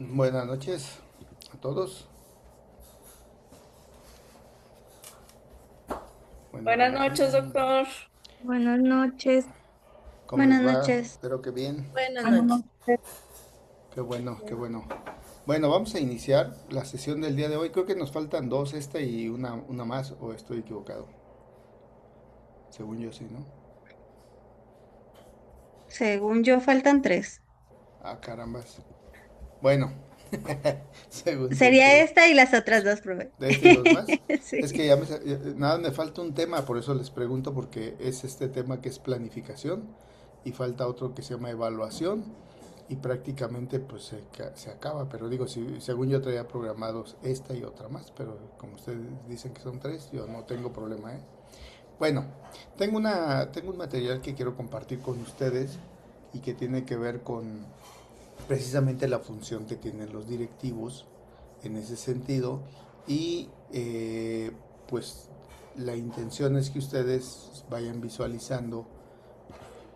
Buenas noches a todos. Buenas Buenas noches. noches, doctor. Buenas noches. ¿Cómo Buenas les va? noches. Espero que bien. Buenas Buenas noches. noches. Qué bueno, qué bueno. Bueno, vamos a iniciar la sesión del día de hoy. Creo que nos faltan dos, esta y una más, o estoy equivocado. Según yo sí, ¿no? Según yo, faltan tres. Ah, carambas. Bueno, según tú, Sería esta y las otras dos, profe. de este y dos más. Es Sí. que nada, me falta un tema, por eso les pregunto, porque es este tema que es planificación y falta otro que se llama evaluación y prácticamente pues se acaba, pero digo, si, según yo traía programados esta y otra más, pero como ustedes dicen que son tres, yo no tengo problema, ¿eh? Bueno, tengo un material que quiero compartir con ustedes y que tiene que ver con precisamente la función que tienen los directivos en ese sentido y pues la intención es que ustedes vayan visualizando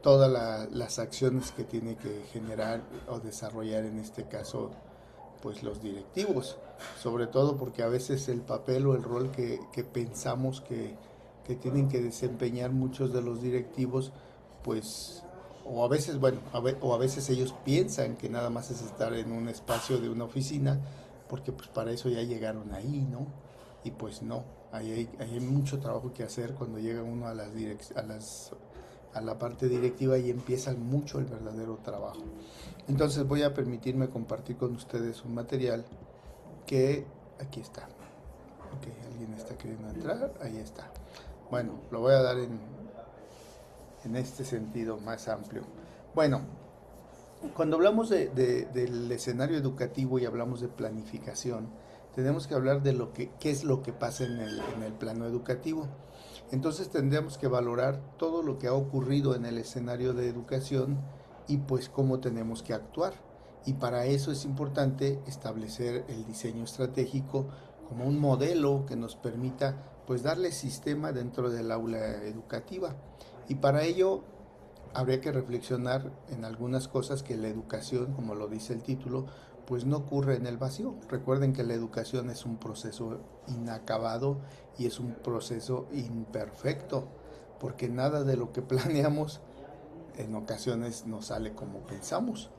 todas las acciones que tiene que generar o desarrollar en este caso pues los directivos, sobre todo porque a veces el papel o el rol que pensamos que tienen que desempeñar muchos de los directivos pues o a veces bueno o a veces ellos piensan que nada más es estar en un espacio de una oficina porque pues para eso ya llegaron ahí, ¿no? Y pues no, ahí hay mucho trabajo que hacer cuando llega uno a a la parte directiva y empieza mucho el verdadero trabajo. Entonces voy a permitirme compartir con ustedes un material que aquí está. Ok, alguien está queriendo entrar, ahí está. Bueno, lo voy a dar en este sentido más amplio. Bueno, cuando hablamos del escenario educativo y hablamos de planificación, tenemos que hablar de qué es lo que pasa en el plano educativo. Entonces tendríamos que valorar todo lo que ha ocurrido en el escenario de educación y pues cómo tenemos que actuar. Y para eso es importante establecer el diseño estratégico como un modelo que nos permita pues darle sistema dentro del aula educativa. Y para ello habría que reflexionar en algunas cosas que la educación, como lo dice el título, pues no ocurre en el vacío. Recuerden que la educación es un proceso inacabado y es un proceso imperfecto, porque nada de lo que planeamos en ocasiones no sale como pensamos.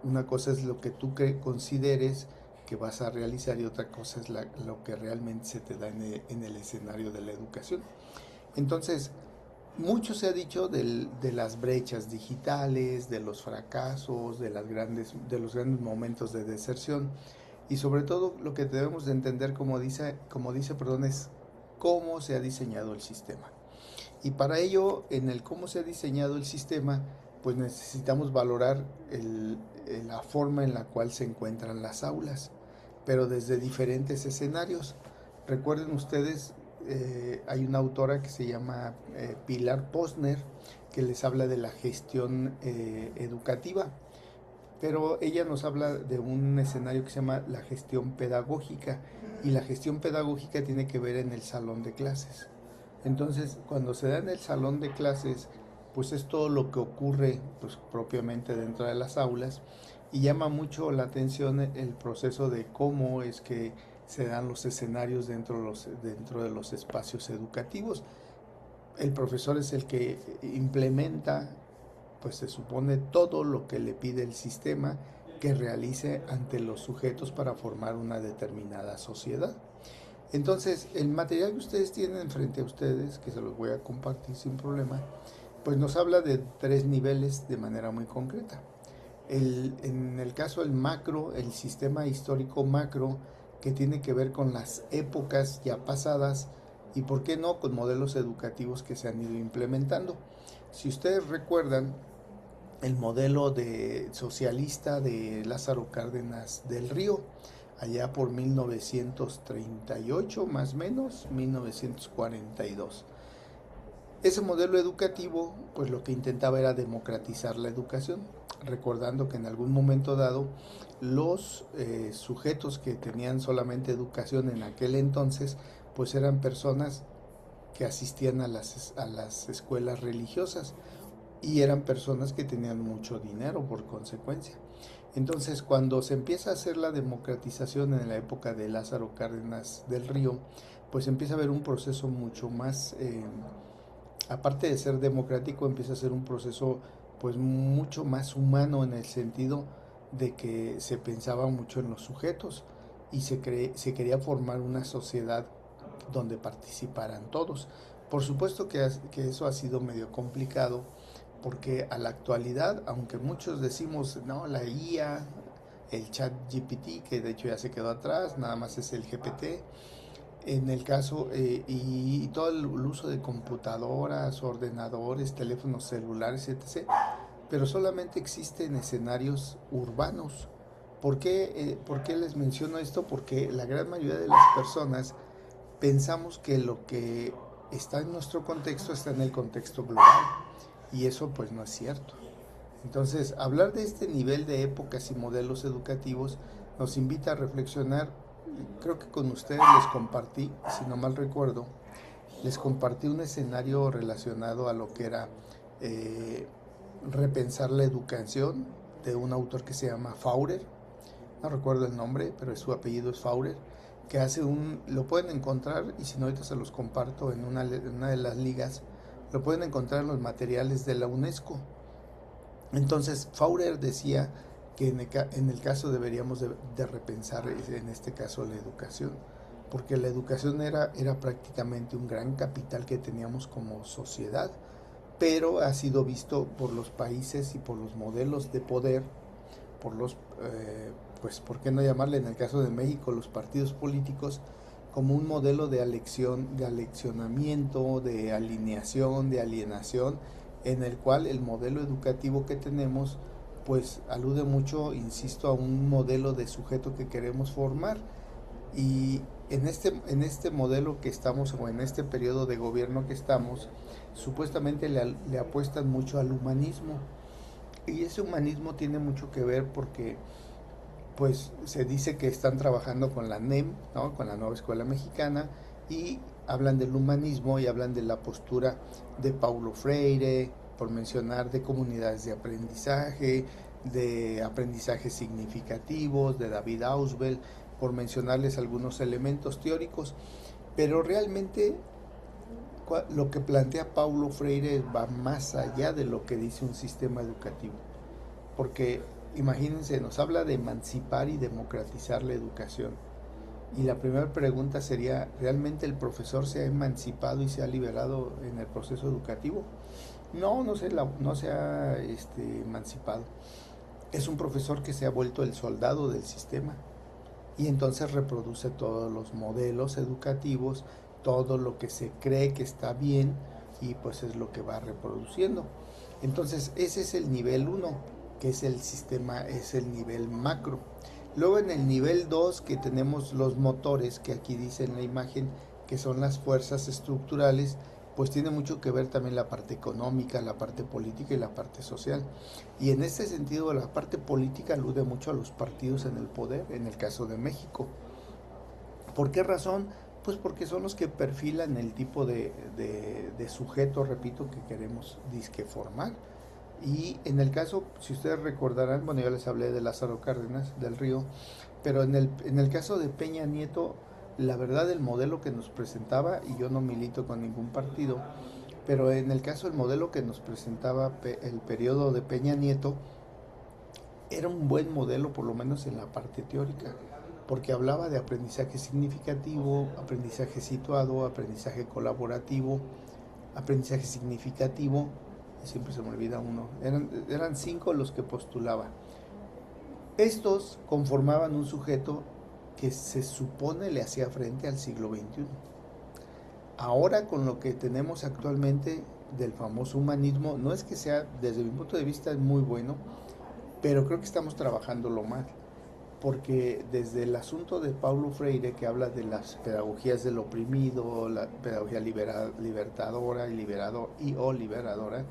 Una cosa es lo que tú consideres que vas a realizar y otra cosa es lo que realmente se te da en el escenario de la educación. Entonces, mucho se ha dicho de las brechas digitales, de los fracasos, de los grandes momentos de deserción y sobre todo lo que debemos de entender, perdón, es cómo se ha diseñado el sistema. Y para ello, en el cómo se ha diseñado el sistema, pues necesitamos valorar la forma en la cual se encuentran las aulas, pero desde diferentes escenarios. Recuerden ustedes, hay una autora que se llama Pilar Posner, que les habla de la gestión educativa, pero ella nos habla de un escenario que se llama la gestión pedagógica, y la gestión pedagógica tiene que ver en el salón de clases. Entonces, cuando se da en el salón de clases, pues es todo lo que ocurre pues, propiamente dentro de las aulas y llama mucho la atención el proceso de cómo es que se dan los escenarios dentro de los espacios educativos. El profesor es el que implementa, pues se supone, todo lo que le pide el sistema que realice ante los sujetos para formar una determinada sociedad. Entonces, el material que ustedes tienen frente a ustedes, que se los voy a compartir sin problema, pues nos habla de tres niveles de manera muy concreta. En el caso del macro, el sistema histórico macro, que tiene que ver con las épocas ya pasadas y, por qué no, con modelos educativos que se han ido implementando. Si ustedes recuerdan, el modelo socialista de Lázaro Cárdenas del Río, allá por 1938 más o menos, 1942. Ese modelo educativo, pues lo que intentaba era democratizar la educación, recordando que en algún momento dado los sujetos que tenían solamente educación en aquel entonces, pues eran personas que asistían a a las escuelas religiosas y eran personas que tenían mucho dinero por consecuencia. Entonces, cuando se empieza a hacer la democratización en la época de Lázaro Cárdenas del Río, pues empieza a haber un proceso mucho más, aparte de ser democrático, empieza a ser un proceso pues mucho más humano en el sentido de que se pensaba mucho en los sujetos y se quería formar una sociedad donde participaran todos. Por supuesto que eso ha sido medio complicado porque a la actualidad, aunque muchos decimos, no, la IA, el chat GPT, que de hecho ya se quedó atrás, nada más es el GPT, en el caso, y todo el uso de computadoras, ordenadores, teléfonos celulares, etc., pero solamente existe en escenarios urbanos. ¿Por qué les menciono esto? Porque la gran mayoría de las personas pensamos que lo que está en nuestro contexto está en el contexto global y eso pues no es cierto. Entonces, hablar de este nivel de épocas y modelos educativos nos invita a reflexionar. Creo que con ustedes les compartí, si no mal recuerdo, les compartí un escenario relacionado a lo que era eh, repensar la educación de un autor que se llama Faurer, no recuerdo el nombre, pero su apellido es Faurer, que hace lo pueden encontrar, y si no ahorita se los comparto en una de las ligas, lo pueden encontrar en los materiales de la UNESCO. Entonces Faurer decía que en el caso deberíamos de repensar en este caso la educación, porque la educación era prácticamente un gran capital que teníamos como sociedad, pero ha sido visto por los países y por los modelos de poder, por los, pues, ¿por qué no llamarle en el caso de México los partidos políticos? Como un modelo de aleccionamiento, de alineación, de alienación, en el cual el modelo educativo que tenemos pues alude mucho, insisto, a un modelo de sujeto que queremos formar. Y en este modelo que estamos, o en este periodo de gobierno que estamos, supuestamente le apuestan mucho al humanismo. Y ese humanismo tiene mucho que ver porque pues se dice que están trabajando con la NEM, ¿no? Con la nueva escuela mexicana, y hablan del humanismo y hablan de la postura de Paulo Freire, por mencionar, de comunidades de aprendizaje significativos, de David Ausubel, por mencionarles algunos elementos teóricos, pero realmente lo que plantea Paulo Freire va más allá de lo que dice un sistema educativo, porque imagínense, nos habla de emancipar y democratizar la educación. Y la primera pregunta sería, ¿realmente el profesor se ha emancipado y se ha liberado en el proceso educativo? No, no se ha emancipado. Es un profesor que se ha vuelto el soldado del sistema y entonces reproduce todos los modelos educativos, todo lo que se cree que está bien y pues es lo que va reproduciendo. Entonces ese es el nivel uno, que es el sistema, es el nivel macro. Luego en el nivel 2 que tenemos los motores, que aquí dice en la imagen que son las fuerzas estructurales, pues tiene mucho que ver también la parte económica, la parte política y la parte social. Y en este sentido la parte política alude mucho a los partidos en el poder, en el caso de México. ¿Por qué razón? Pues porque son los que perfilan el tipo de sujeto, repito, que queremos disque formar. Y en el caso, si ustedes recordarán, bueno, yo les hablé de Lázaro Cárdenas del Río, pero en el caso de Peña Nieto, la verdad el modelo que nos presentaba, y yo no milito con ningún partido, pero en el caso del modelo que nos presentaba el periodo de Peña Nieto, era un buen modelo, por lo menos en la parte teórica, porque hablaba de aprendizaje significativo, aprendizaje situado, aprendizaje colaborativo, aprendizaje significativo, siempre se me olvida uno, eran 5 los que postulaba. Estos conformaban un sujeto que se supone le hacía frente al siglo XXI. Ahora con lo que tenemos actualmente del famoso humanismo, no es que sea, desde mi punto de vista, es muy bueno, pero creo que estamos trabajándolo mal, porque desde el asunto de Paulo Freire, que habla de las pedagogías del oprimido, la pedagogía libertadora o liberadora,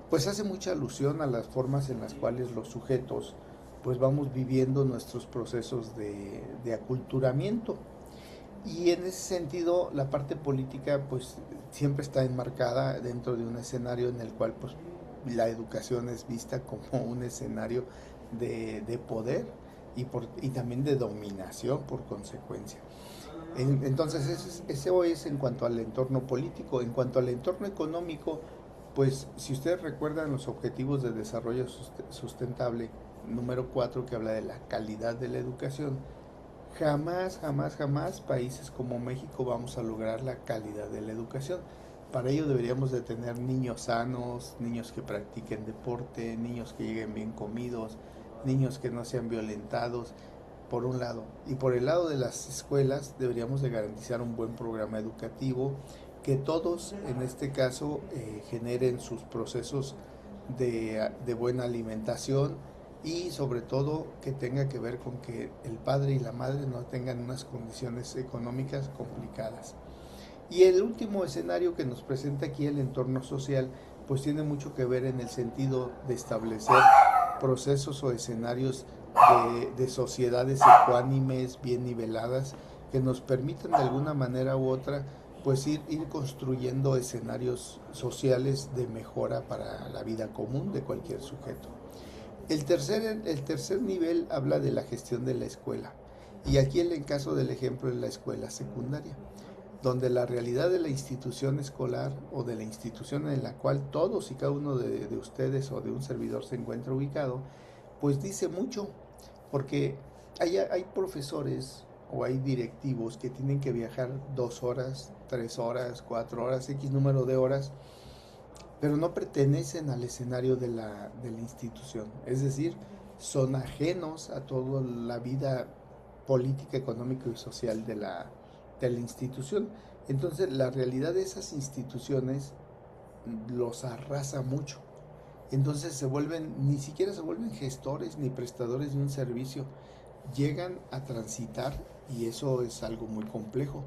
pues hace mucha alusión a las formas en las cuales los sujetos pues vamos viviendo nuestros procesos de aculturamiento. Y en ese sentido la parte política pues siempre está enmarcada dentro de un escenario en el cual pues la educación es vista como un escenario de poder y también de dominación por consecuencia. Entonces, eso es en cuanto al entorno político. En cuanto al entorno económico, pues si ustedes recuerdan los objetivos de desarrollo sustentable número 4 que habla de la calidad de la educación, jamás, jamás, jamás países como México vamos a lograr la calidad de la educación. Para ello deberíamos de tener niños sanos, niños que practiquen deporte, niños que lleguen bien comidos, niños que no sean violentados, por un lado. Y por el lado de las escuelas deberíamos de garantizar un buen programa educativo, que todos en este caso generen sus procesos de buena alimentación y sobre todo que tenga que ver con que el padre y la madre no tengan unas condiciones económicas complicadas. Y el último escenario que nos presenta aquí el entorno social, pues tiene mucho que ver en el sentido de establecer procesos o escenarios de sociedades ecuánimes, bien niveladas, que nos permitan de alguna manera u otra pues ir construyendo escenarios sociales de mejora para la vida común de cualquier sujeto. El tercer nivel habla de la gestión de la escuela. Y aquí el caso del ejemplo es la escuela secundaria, donde la realidad de la institución escolar o de la institución en la cual todos y cada uno de ustedes o de un servidor se encuentra ubicado, pues dice mucho, porque hay profesores o hay directivos que tienen que viajar 2 horas, 3 horas, 4 horas, X número de horas, pero no pertenecen al escenario de la institución. Es decir, son ajenos a toda la vida política, económica y social de la institución. Entonces, la realidad de esas instituciones los arrasa mucho. Entonces ni siquiera se vuelven gestores ni prestadores de un servicio, llegan a transitar y eso es algo muy complejo,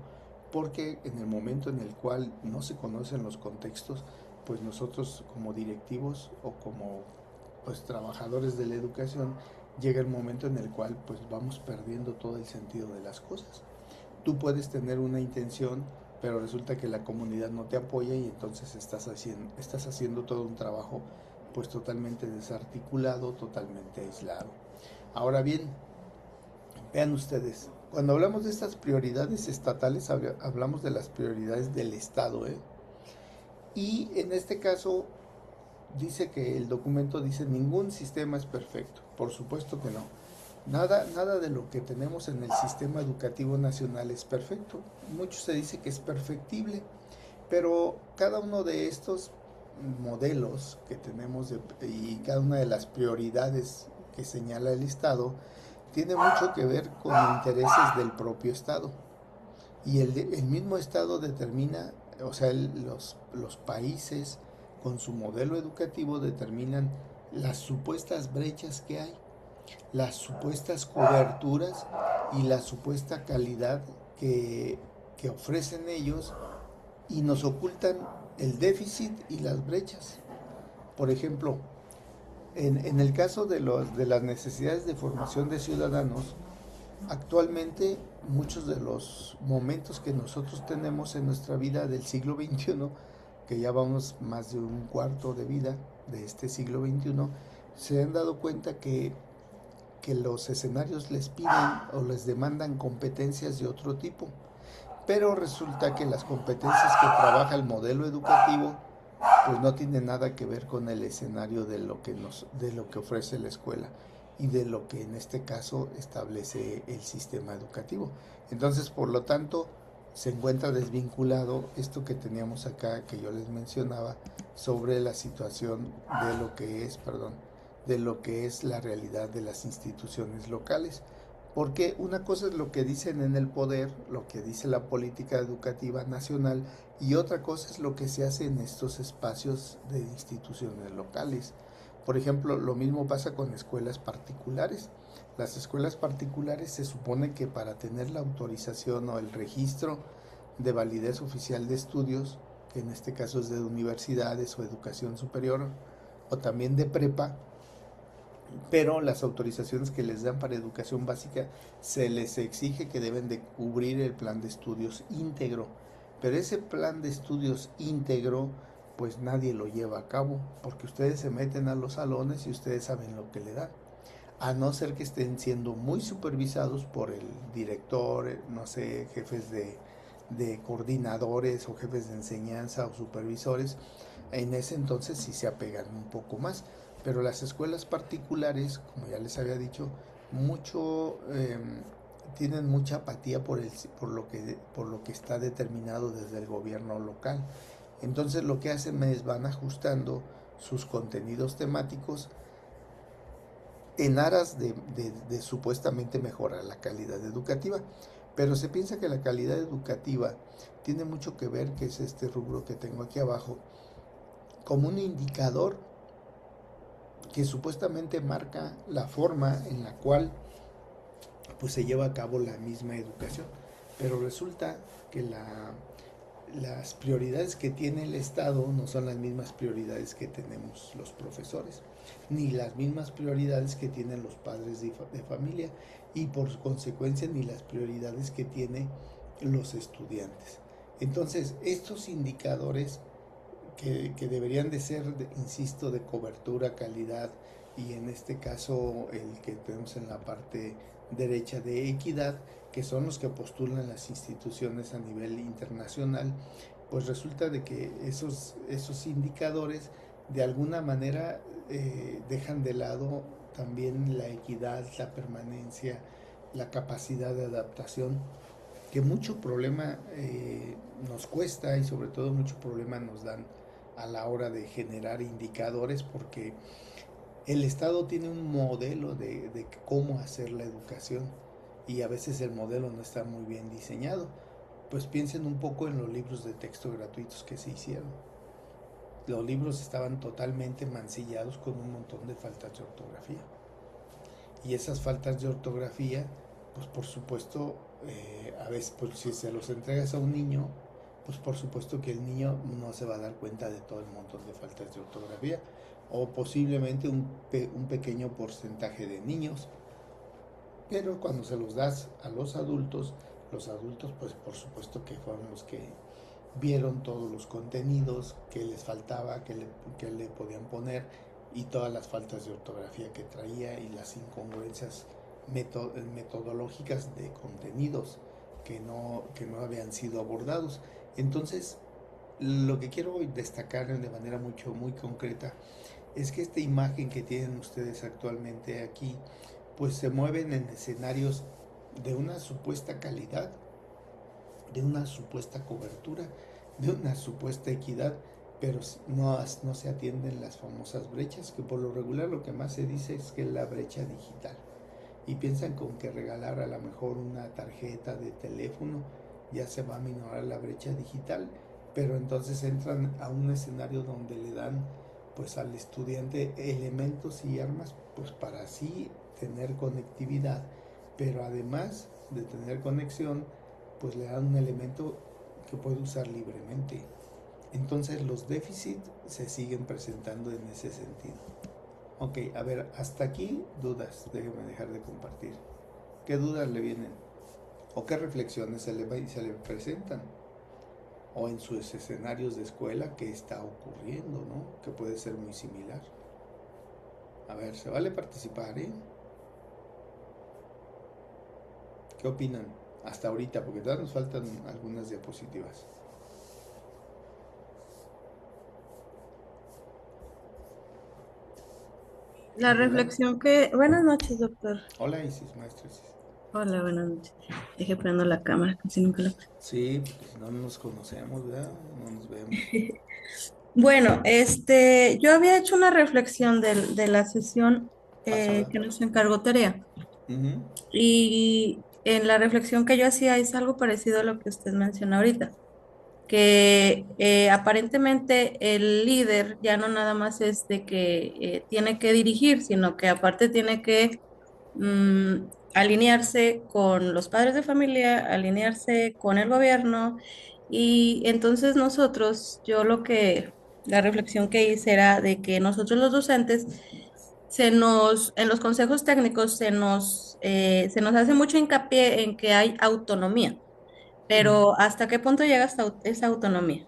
porque en el momento en el cual no se conocen los contextos, pues nosotros como directivos o como pues trabajadores de la educación, llega el momento en el cual pues vamos perdiendo todo el sentido de las cosas. Tú puedes tener una intención, pero resulta que la comunidad no te apoya y entonces estás haciendo todo un trabajo pues totalmente desarticulado, totalmente aislado. Ahora bien, vean ustedes, cuando hablamos de estas prioridades estatales, hablamos de las prioridades del Estado, ¿eh? Y en este caso dice que el documento dice ningún sistema es perfecto. Por supuesto que no. Nada de lo que tenemos en el sistema educativo nacional es perfecto. Mucho se dice que es perfectible, pero cada uno de estos modelos que tenemos y cada una de las prioridades que señala el Estado tiene mucho que ver con intereses del propio Estado. Y el mismo Estado determina, o sea, los países con su modelo educativo determinan las supuestas brechas que hay, las supuestas coberturas y la supuesta calidad que ofrecen ellos y nos ocultan el déficit y las brechas. Por ejemplo, en el caso de las necesidades de formación de ciudadanos, actualmente muchos de los momentos que nosotros tenemos en nuestra vida del siglo XXI, que ya vamos más de un cuarto de vida de este siglo XXI, se han dado cuenta que los escenarios les piden o les demandan competencias de otro tipo, pero resulta que las competencias que trabaja el modelo educativo pues no tienen nada que ver con el escenario de lo que ofrece la escuela y de lo que en este caso establece el sistema educativo. Entonces, por lo tanto, se encuentra desvinculado esto que teníamos acá, que yo les mencionaba, sobre la situación de lo que es la realidad de las instituciones locales. Porque una cosa es lo que dicen en el poder, lo que dice la política educativa nacional, y otra cosa es lo que se hace en estos espacios de instituciones locales. Por ejemplo, lo mismo pasa con escuelas particulares. Las escuelas particulares se supone que para tener la autorización o el registro de validez oficial de estudios, que en este caso es de universidades o educación superior, o también de prepa, pero las autorizaciones que les dan para educación básica se les exige que deben de cubrir el plan de estudios íntegro, pero ese plan de estudios íntegro pues nadie lo lleva a cabo porque ustedes se meten a los salones y ustedes saben lo que le dan. a no ser que estén siendo muy supervisados por el director, no sé, jefes de coordinadores o jefes de enseñanza o supervisores. En ese entonces sí se apegan un poco más, pero las escuelas particulares, como ya les había dicho, mucho tienen mucha apatía por lo que está determinado desde el gobierno local. Entonces lo que hacen es van ajustando sus contenidos temáticos en aras de supuestamente mejorar la calidad educativa. Pero se piensa que la calidad educativa tiene mucho que ver, que es este rubro que tengo aquí abajo, como un indicador que supuestamente marca la forma en la cual pues se lleva a cabo la misma educación. Pero resulta que las prioridades que tiene el Estado no son las mismas prioridades que tenemos los profesores, ni las mismas prioridades que tienen los padres de familia y por consecuencia ni las prioridades que tienen los estudiantes. Entonces, estos indicadores que deberían de ser, insisto, de cobertura, calidad y en este caso el que tenemos en la parte derecha de equidad, que son los que postulan las instituciones a nivel internacional, pues resulta de que esos indicadores de alguna manera dejan de lado también la equidad, la permanencia, la capacidad de adaptación, que mucho problema nos cuesta y sobre todo mucho problema nos dan a la hora de generar indicadores porque el Estado tiene un modelo de cómo hacer la educación y a veces el modelo no está muy bien diseñado. Pues piensen un poco en los libros de texto gratuitos que se hicieron. Los libros estaban totalmente mancillados con un montón de faltas de ortografía. Y esas faltas de ortografía, pues por supuesto, a veces pues, si se los entregas a un niño, pues por supuesto que el niño no se va a dar cuenta de todo el montón de faltas de ortografía, o posiblemente un pequeño porcentaje de niños, pero cuando se los das a los adultos pues por supuesto que fueron los que vieron todos los contenidos que les faltaba, que le podían poner y todas las faltas de ortografía que traía y las incongruencias metodológicas de contenidos que no habían sido abordados. Entonces, lo que quiero destacar de manera muy concreta es que esta imagen que tienen ustedes actualmente aquí, pues se mueven en escenarios de una supuesta calidad, de una supuesta cobertura, de una supuesta equidad, pero no se atienden las famosas brechas, que por lo regular lo que más se dice es que es la brecha digital. Y piensan con que regalar a lo mejor una tarjeta de teléfono ya se va a minorar la brecha digital, pero entonces entran a un escenario donde le dan pues al estudiante elementos y armas pues para así tener conectividad, pero además de tener conexión pues le dan un elemento que puede usar libremente. Entonces los déficits se siguen presentando en ese sentido. Ok, a ver, hasta aquí dudas, déjeme dejar de compartir. ¿Qué dudas le vienen? ¿O qué reflexiones se le presentan? O en sus escenarios de escuela, ¿qué está ocurriendo, no? Que puede ser muy similar. A ver, se vale participar, ¿eh? ¿Qué opinan? Hasta ahorita, porque todavía nos faltan algunas diapositivas. La Adelante. reflexión que... Buenas noches, doctor. Hola Isis, maestra Isis. Hola, buenas noches. Deje prendo la cámara, casi nunca la prendo. Sí, porque si no nos conocemos, ¿verdad? No nos vemos. Bueno, yo había hecho una reflexión de la sesión Pasada. que nos encargó Tarea. Ujú. Y en la reflexión que yo hacía es algo parecido a lo que usted menciona ahorita, que aparentemente el líder ya no nada más es de que tiene que dirigir, sino que aparte tiene que alinearse con los padres de familia, alinearse con el gobierno. Y entonces nosotros, la reflexión que hice era de que nosotros los docentes, en los consejos técnicos se nos hace mucho hincapié en que hay autonomía, Ujú. pero ¿hasta qué punto llega esa autonomía?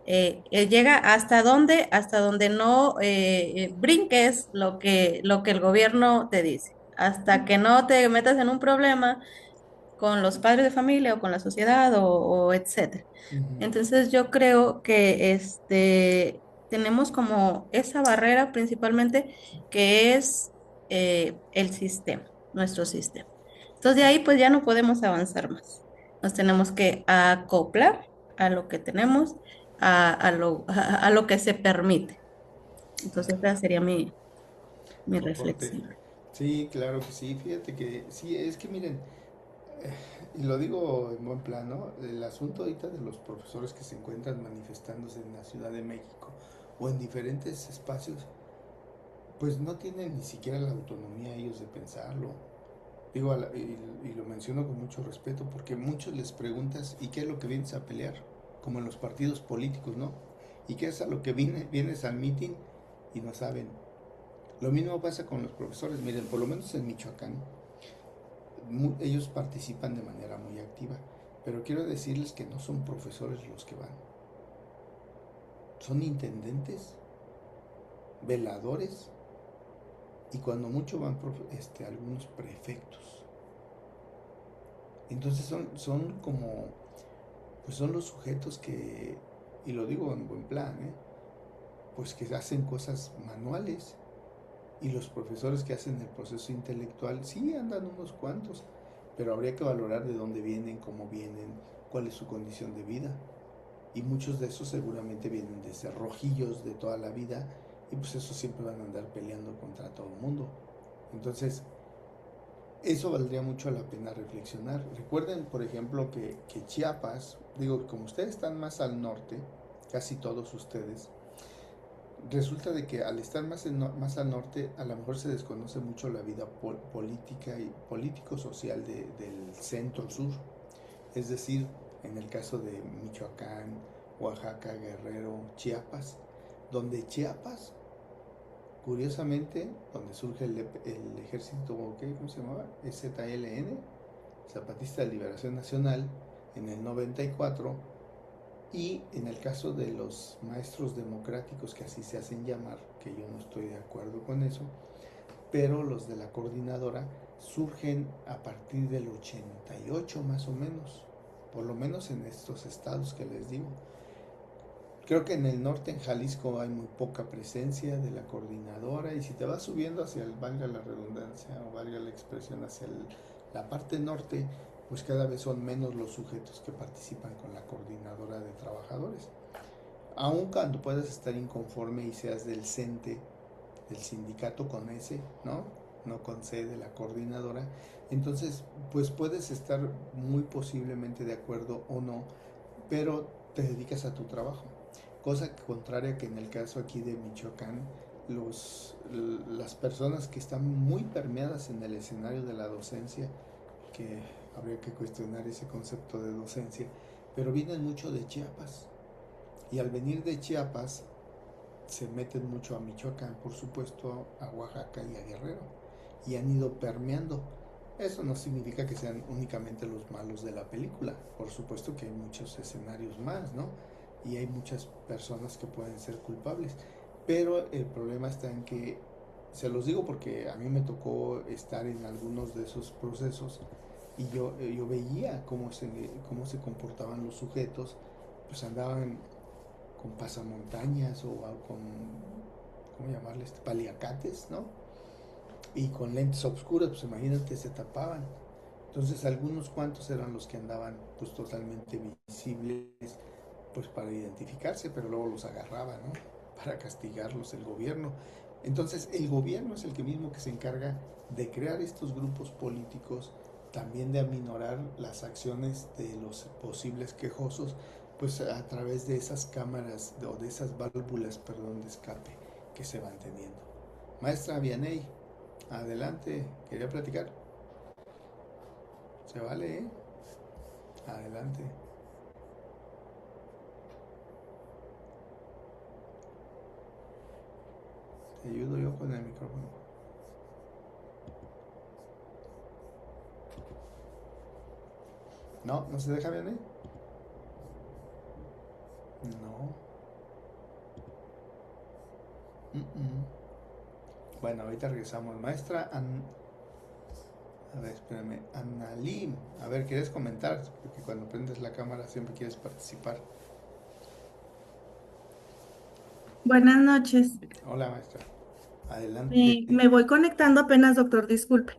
Llega hasta donde no brinques lo que el gobierno te dice. hasta que no te metas en un problema con los padres de familia o con la sociedad o etcétera. Ujú. Entonces yo creo que tenemos como esa barrera principalmente que es el sistema, nuestro sistema. Entonces de ahí pues ya no podemos avanzar más. Nos tenemos que acoplar a lo que tenemos, a lo que se permite. Entonces esa sería mi Tu aporte. reflexión. Sí, claro que sí. Fíjate que sí, es que miren, y lo digo en buen plan, ¿no? El asunto ahorita de los profesores que se encuentran manifestándose en la Ciudad de México o en diferentes espacios, pues no tienen ni siquiera la autonomía ellos de pensarlo. Digo, y lo menciono con mucho respeto porque muchos les preguntas, ¿y qué es lo que vienes a pelear? Como en los partidos políticos, ¿no? ¿Y qué es a lo que vienes al meeting y no saben? Lo mismo pasa con los profesores. Miren, por lo menos en Michoacán, ellos participan de manera muy activa, pero quiero decirles que no son profesores los que van, son intendentes, veladores y cuando mucho van algunos prefectos. Entonces son como, pues son los sujetos que, y lo digo en buen plan, pues que hacen cosas manuales y los profesores que hacen el proceso intelectual, sí andan unos cuantos, pero habría que valorar de dónde vienen, cómo vienen, cuál es su condición de vida. Y muchos de esos seguramente vienen desde rojillos de toda la vida y pues esos siempre van a andar peleando contra todo el mundo. Entonces, eso valdría mucho la pena reflexionar. Recuerden, por ejemplo, que Chiapas, digo, como ustedes están más al norte, casi todos ustedes, resulta de que al estar más al norte, a lo mejor se desconoce mucho la vida política y político-social del centro-sur. Es decir, en el caso de Michoacán, Oaxaca, Guerrero, Chiapas, donde Chiapas, curiosamente, donde surge el ejército, ¿qué? ¿Cómo se llamaba? ZLN, Zapatista de Liberación Nacional, en el 94, y en el caso de los maestros democráticos, que así se hacen llamar, que yo no estoy de acuerdo con eso, pero los de la coordinadora surgen a partir del 88 más o menos, por lo menos en estos estados que les digo. Creo que en el norte, en Jalisco, hay muy poca presencia de la coordinadora y si te vas subiendo hacia valga la redundancia o valga la expresión, hacia la parte norte, pues cada vez son menos los sujetos que participan con la coordinadora de trabajadores. Aun cuando puedas estar inconforme y seas del CENTE, del sindicato con S, ¿no? No con C de la coordinadora, entonces pues puedes estar muy posiblemente de acuerdo o no, pero te dedicas a tu trabajo. Cosa contraria que en el caso aquí de Michoacán, las personas que están muy permeadas en el escenario de la docencia, que habría que cuestionar ese concepto de docencia, pero vienen mucho de Chiapas. Y al venir de Chiapas, se meten mucho a Michoacán, por supuesto, a Oaxaca y a Guerrero, y han ido permeando. Eso no significa que sean únicamente los malos de la película, por supuesto que hay muchos escenarios más, ¿no? Y hay muchas personas que pueden ser culpables, pero el problema está en que, se los digo porque a mí me tocó estar en algunos de esos procesos y yo veía cómo se comportaban los sujetos, pues andaban con pasamontañas o con, ¿cómo llamarles? Paliacates, ¿no? Y con lentes oscuras, pues imagínate, se tapaban. Entonces algunos cuantos eran los que andaban pues totalmente visibles pues para identificarse, pero luego los agarraba, ¿no? Para castigarlos el gobierno. Entonces el gobierno es el que mismo que se encarga de crear estos grupos políticos, también de aminorar las acciones de los posibles quejosos, pues a través de esas cámaras o de esas válvulas, perdón, de escape que se van teniendo. Maestra Vianey, adelante, quería platicar. Se vale, ¿eh? Adelante. Te ayudo yo con el micrófono. No, no se deja Vianey. No. Mm -mm. Bueno, ahorita regresamos. Maestra A ver, espérame. Analim. A ver, ¿quieres comentar? Porque cuando prendes la cámara siempre quieres participar. Buenas noches. Hola, maestra. Adelante. Me voy conectando apenas, doctor, disculpe.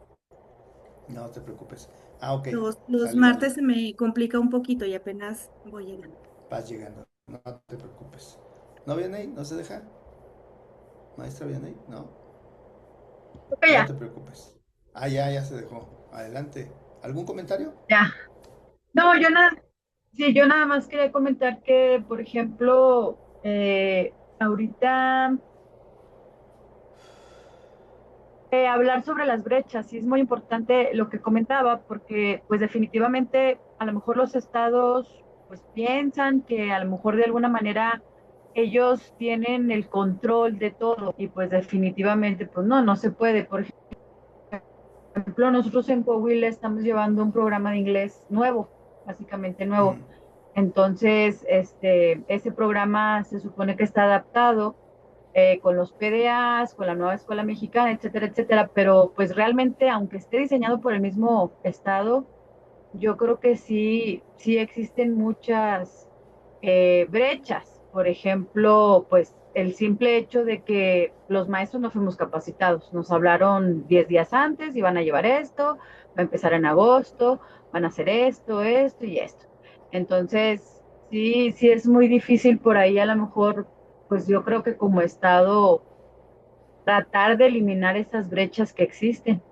No te preocupes. Ah, ok. Los Sale, vale. martes se me complica un poquito y apenas voy llegando. Vas llegando. No te preocupes. ¿No viene ahí? ¿No se deja? ¿Maestra viene ahí? No. Ok, No ya, te preocupes. Ah, ya se dejó. Adelante. ¿Algún comentario? ya. No, yo nada, sí, yo nada más quería comentar que, por ejemplo, ahorita hablar sobre las brechas, sí es muy importante lo que comentaba, porque pues definitivamente a lo mejor los estados pues piensan que a lo mejor de alguna manera ellos tienen el control de todo y pues definitivamente pues no, no se puede. Por ejemplo, nosotros en Coahuila estamos llevando un programa de inglés nuevo, básicamente Mm, nuevo. Entonces, ese programa se supone que está adaptado con los PDAs, con la nueva escuela mexicana, etcétera, etcétera, pero pues realmente, aunque esté diseñado por el mismo estado, yo creo que sí, sí existen muchas brechas. Por ejemplo, pues el simple hecho de que los maestros no fuimos capacitados. Nos hablaron 10 días antes y van a llevar esto, va a empezar en agosto, van a hacer esto, esto y esto. Entonces, sí, sí es muy difícil por ahí a lo mejor, pues yo creo que como estado tratar de eliminar esas brechas que existen.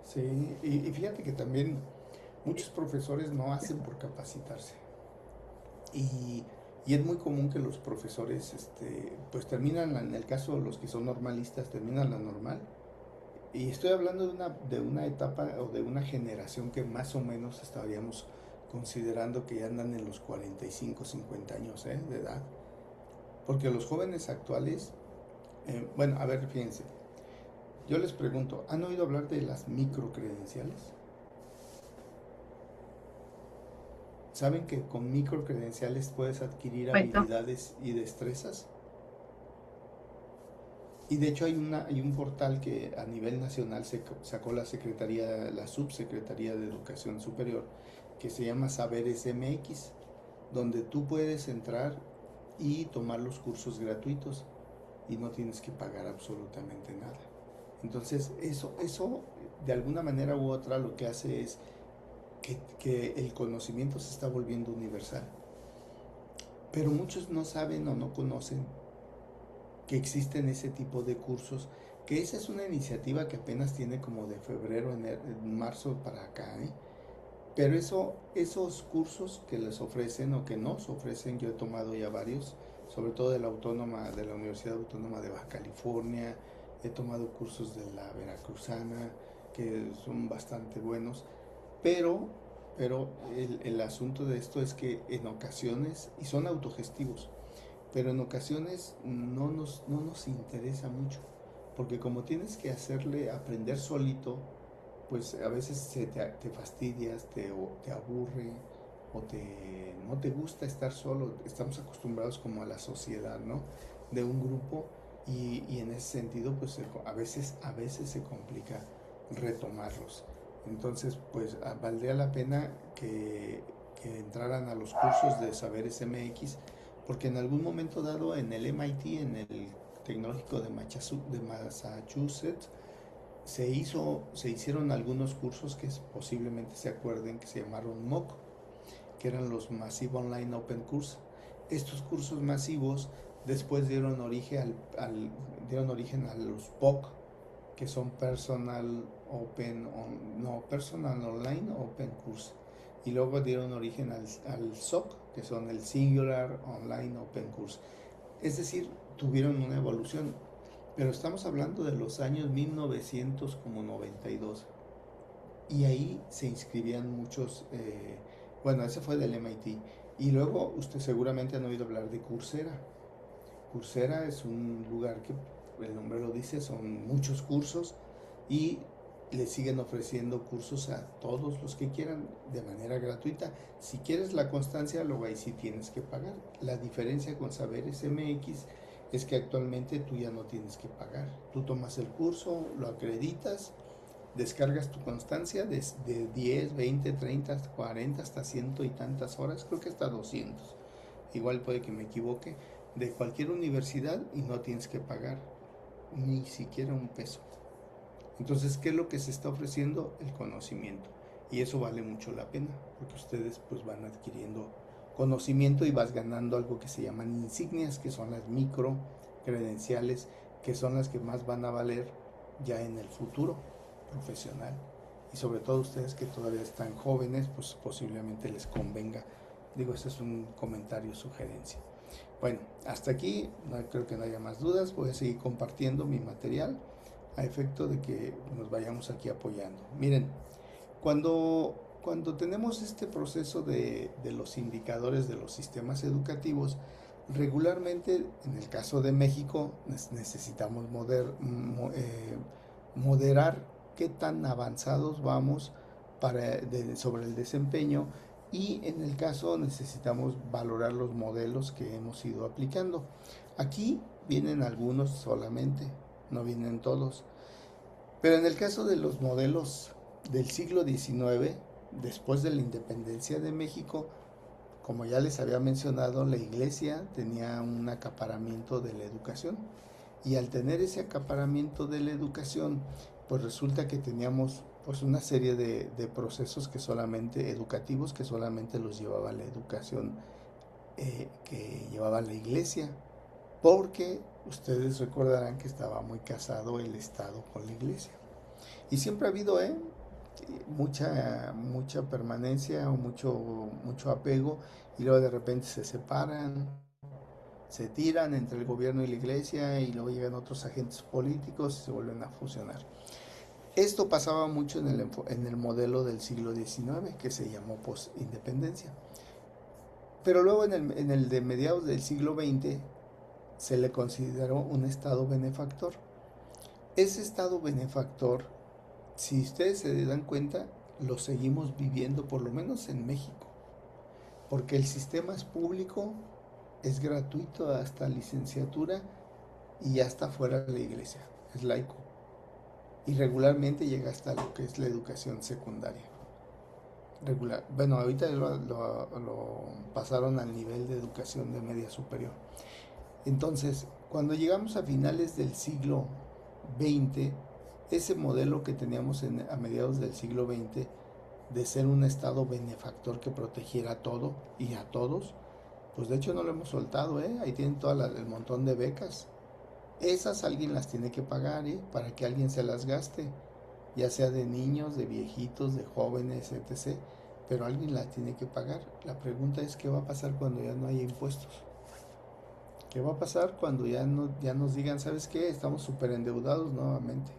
sí, y fíjate que también muchos profesores no hacen por capacitarse. Y, y es muy común que los profesores, pues terminan, en el caso de los que son normalistas, terminan la normal. Y estoy hablando de una etapa o de una generación que más o menos estaríamos considerando que ya andan en los 45 50 años de edad. Porque los jóvenes actuales, bueno, a ver, fíjense, yo les pregunto, ¿han oído hablar de las microcredenciales? ¿Saben que con microcredenciales puedes adquirir Perfecto. habilidades y destrezas? Y de hecho hay un portal que a nivel nacional se sacó la Secretaría, la Subsecretaría de Educación Superior, que se llama Saberes MX, donde tú puedes entrar y tomar los cursos gratuitos y no tienes que pagar absolutamente nada. Entonces, eso de alguna manera u otra lo que hace es que el conocimiento se está volviendo universal. Pero muchos no saben o no conocen que existen ese tipo de cursos, que esa es una iniciativa que apenas tiene como de febrero, en marzo para acá, ¿eh? Pero esos cursos que les ofrecen o que nos ofrecen, yo he tomado ya varios, sobre todo de la Autónoma, de la Universidad Autónoma de Baja California, he tomado cursos de la Veracruzana, que son bastante buenos, pero, pero el asunto de esto es que en ocasiones, y son autogestivos, pero en ocasiones no nos interesa mucho, porque como tienes que hacerle aprender solito, pues a veces te fastidias, te aburre no te gusta estar solo. Estamos acostumbrados como a la sociedad, ¿no? De un grupo y en ese sentido pues a veces se complica retomarlos. Entonces pues valdría la pena que entraran a los cursos de Saberes MX porque en algún momento dado en el MIT, en el Tecnológico de Massachusetts, se hicieron algunos cursos que posiblemente se acuerden que se llamaron MOOC, que eran los Massive Online Open Course. Estos cursos masivos después dieron origen a los POC, que son Personal Online Open Course. Y luego dieron origen al SOC, que son el Singular Online Open Course. Es decir, tuvieron una evolución, pero estamos hablando de los años 1992 y ahí se inscribían muchos, bueno, ese fue del MIT. Y luego usted seguramente han oído hablar de Coursera. Coursera es un lugar que el nombre lo dice, son muchos cursos y le siguen ofreciendo cursos a todos los que quieran de manera gratuita. Si quieres la constancia, luego ahí sí tienes que pagar. La diferencia con Saberes MX es que actualmente tú ya no tienes que pagar. Tú tomas el curso, lo acreditas descargas tu constancia de 10, 20, 30, 40, hasta ciento y tantas horas, creo que hasta 200. Igual puede que me equivoque, de cualquier universidad y no tienes que pagar ni siquiera un peso. Entonces, ¿qué es lo que se está ofreciendo? El conocimiento. Y eso vale mucho la pena, porque ustedes pues van adquiriendo conocimiento y vas ganando algo que se llaman insignias, que son las micro credenciales, que son las que más van a valer ya en el futuro profesional. Y sobre todo ustedes que todavía están jóvenes, pues posiblemente les convenga. Digo, ese es un comentario, sugerencia. Bueno, hasta aquí, no, creo que no haya más dudas. Voy a seguir compartiendo mi material a efecto de que nos vayamos aquí apoyando. Miren, cuando tenemos este proceso de los indicadores de los sistemas educativos, regularmente, en el caso de México, necesitamos moderar qué tan avanzados vamos sobre el desempeño, y en el caso necesitamos valorar los modelos que hemos ido aplicando. Aquí vienen algunos solamente, no vienen todos. Pero en el caso de los modelos del siglo XIX, después de la independencia de México, como ya les había mencionado, la iglesia tenía un acaparamiento de la educación. Y al tener ese acaparamiento de la educación, pues resulta que teníamos pues una serie de procesos educativos que solamente los llevaba la educación que llevaba la iglesia, porque ustedes recordarán que estaba muy casado el Estado con la iglesia. Y siempre ha habido mucha permanencia o mucho apego, y luego de repente se separan, se tiran entre el gobierno y la iglesia, y luego llegan otros agentes políticos y se vuelven a fusionar. Esto pasaba mucho en el modelo del siglo XIX, que se llamó post-independencia. Pero luego en el de mediados del siglo XX se le consideró un Estado benefactor. Ese Estado benefactor, si ustedes se dan cuenta, lo seguimos viviendo, por lo menos en México, porque el sistema es público, es gratuito hasta licenciatura y ya está fuera de la iglesia, es laico. Y regularmente llega hasta lo que es la educación secundaria. Bueno, ahorita lo pasaron al nivel de educación de media superior. Entonces, cuando llegamos a finales del siglo XX, ese modelo que teníamos a mediados del siglo XX, de ser un Estado benefactor que protegiera todo y a todos, pues de hecho no lo hemos soltado, ahí tienen el montón de becas. Esas alguien las tiene que pagar, para que alguien se las gaste, ya sea de niños, de viejitos, de jóvenes, etc. Pero alguien las tiene que pagar. La pregunta es, ¿qué va a pasar cuando ya no haya impuestos? ¿Qué va a pasar cuando ya nos digan, ¿sabes qué? Estamos súper endeudados nuevamente.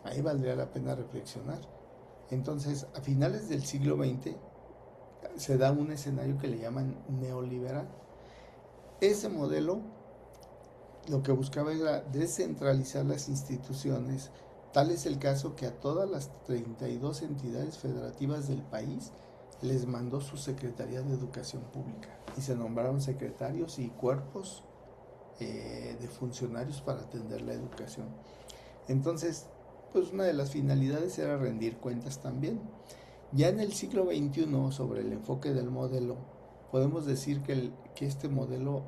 Ahí valdría la pena reflexionar. Entonces, a finales del siglo XX se da un escenario que le llaman neoliberal. Ese modelo lo que buscaba era descentralizar las instituciones. Tal es el caso que a todas las 32 entidades federativas del país les mandó su Secretaría de Educación Pública, y se nombraron secretarios y cuerpos de funcionarios para atender la educación. Entonces, pues una de las finalidades era rendir cuentas también. Ya en el siglo XXI, sobre el enfoque del modelo, podemos decir que este modelo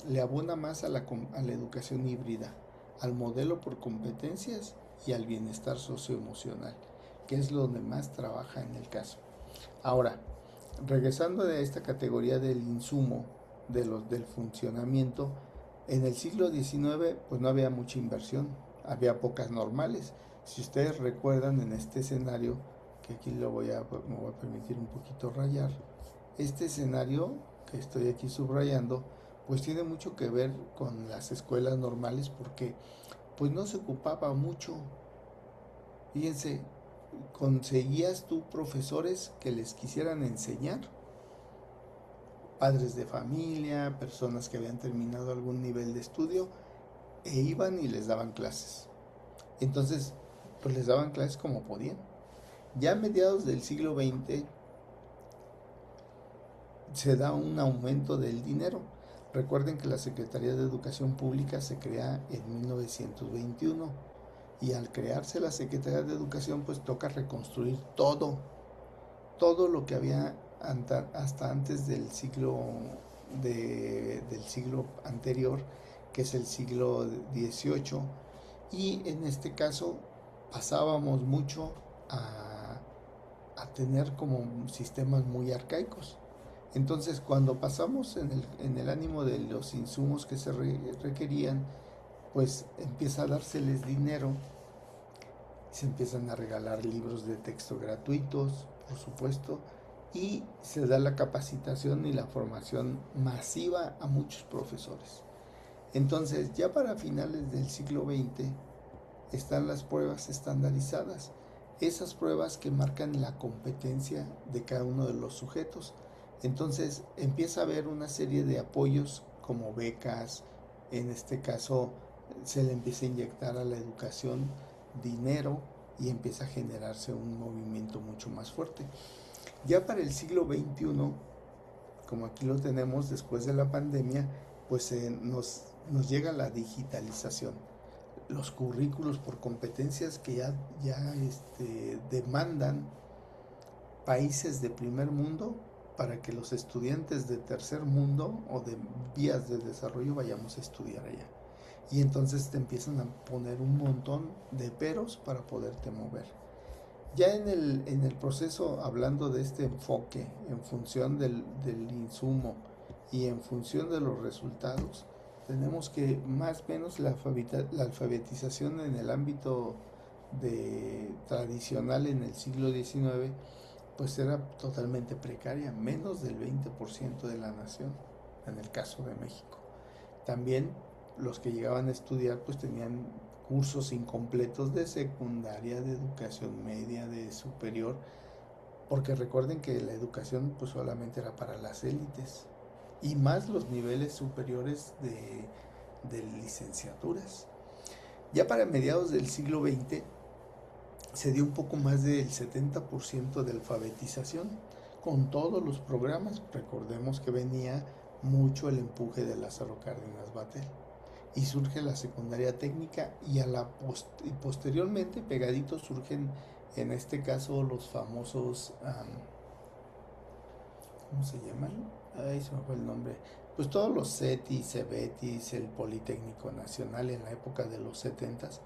le abona más a la educación híbrida, al modelo por competencias y al bienestar socioemocional, que es lo donde más trabaja en el caso. Ahora, regresando a esta categoría del insumo, del funcionamiento, en el siglo XIX pues no había mucha inversión, había pocas normales. Si ustedes recuerdan, en este escenario, que aquí me voy a permitir un poquito rayar, este escenario que estoy aquí subrayando, pues tiene mucho que ver con las escuelas normales, porque pues no se ocupaba mucho. Fíjense, conseguías tú profesores que les quisieran enseñar, padres de familia, personas que habían terminado algún nivel de estudio, e iban y les daban clases. Entonces, pues les daban clases como podían. Ya a mediados del siglo XX se da un aumento del dinero. Recuerden que la Secretaría de Educación Pública se crea en 1921, Y al crearse la Secretaría de Educación, pues toca reconstruir todo lo que había hasta antes del siglo anterior, que es el siglo XVIII, y en este caso pasábamos mucho a tener como sistemas muy arcaicos. Entonces, cuando pasamos en el ánimo de los insumos que se requerían, pues empieza a dárseles dinero, se empiezan a regalar libros de texto gratuitos, por supuesto, y se da la capacitación y la formación masiva a muchos profesores. Entonces, ya para finales del siglo XX están las pruebas estandarizadas, esas pruebas que marcan la competencia de cada uno de los sujetos. Entonces empieza a haber una serie de apoyos como becas, en este caso se le empieza a inyectar a la educación dinero y empieza a generarse un movimiento mucho más fuerte. Ya para el siglo XXI, como aquí lo tenemos después de la pandemia, pues nos llega la digitalización. Los currículos por competencias que ya demandan países de primer mundo para que los estudiantes de tercer mundo o de vías de desarrollo vayamos a estudiar allá. Y entonces te empiezan a poner un montón de peros para poderte mover. Ya en el proceso, hablando de este enfoque en función del insumo y en función de los resultados, tenemos que más o menos la alfabetización en el ámbito tradicional en el siglo XIX pues era totalmente precaria, menos del 20% de la nación, en el caso de México. También los que llegaban a estudiar pues tenían cursos incompletos de secundaria, de educación media, de superior, porque recuerden que la educación pues solamente era para las élites, y más los niveles superiores de licenciaturas. Ya para mediados del siglo XX se dio un poco más del 70% de alfabetización con todos los programas. Recordemos que venía mucho el empuje de Lázaro Cárdenas Batel y surge la secundaria técnica y y posteriormente pegaditos surgen en este caso los famosos ¿cómo se llaman? Ay, se me fue el nombre. Pues todos los CETIS, CEBETIS, el Politécnico Nacional en la época de los 70s,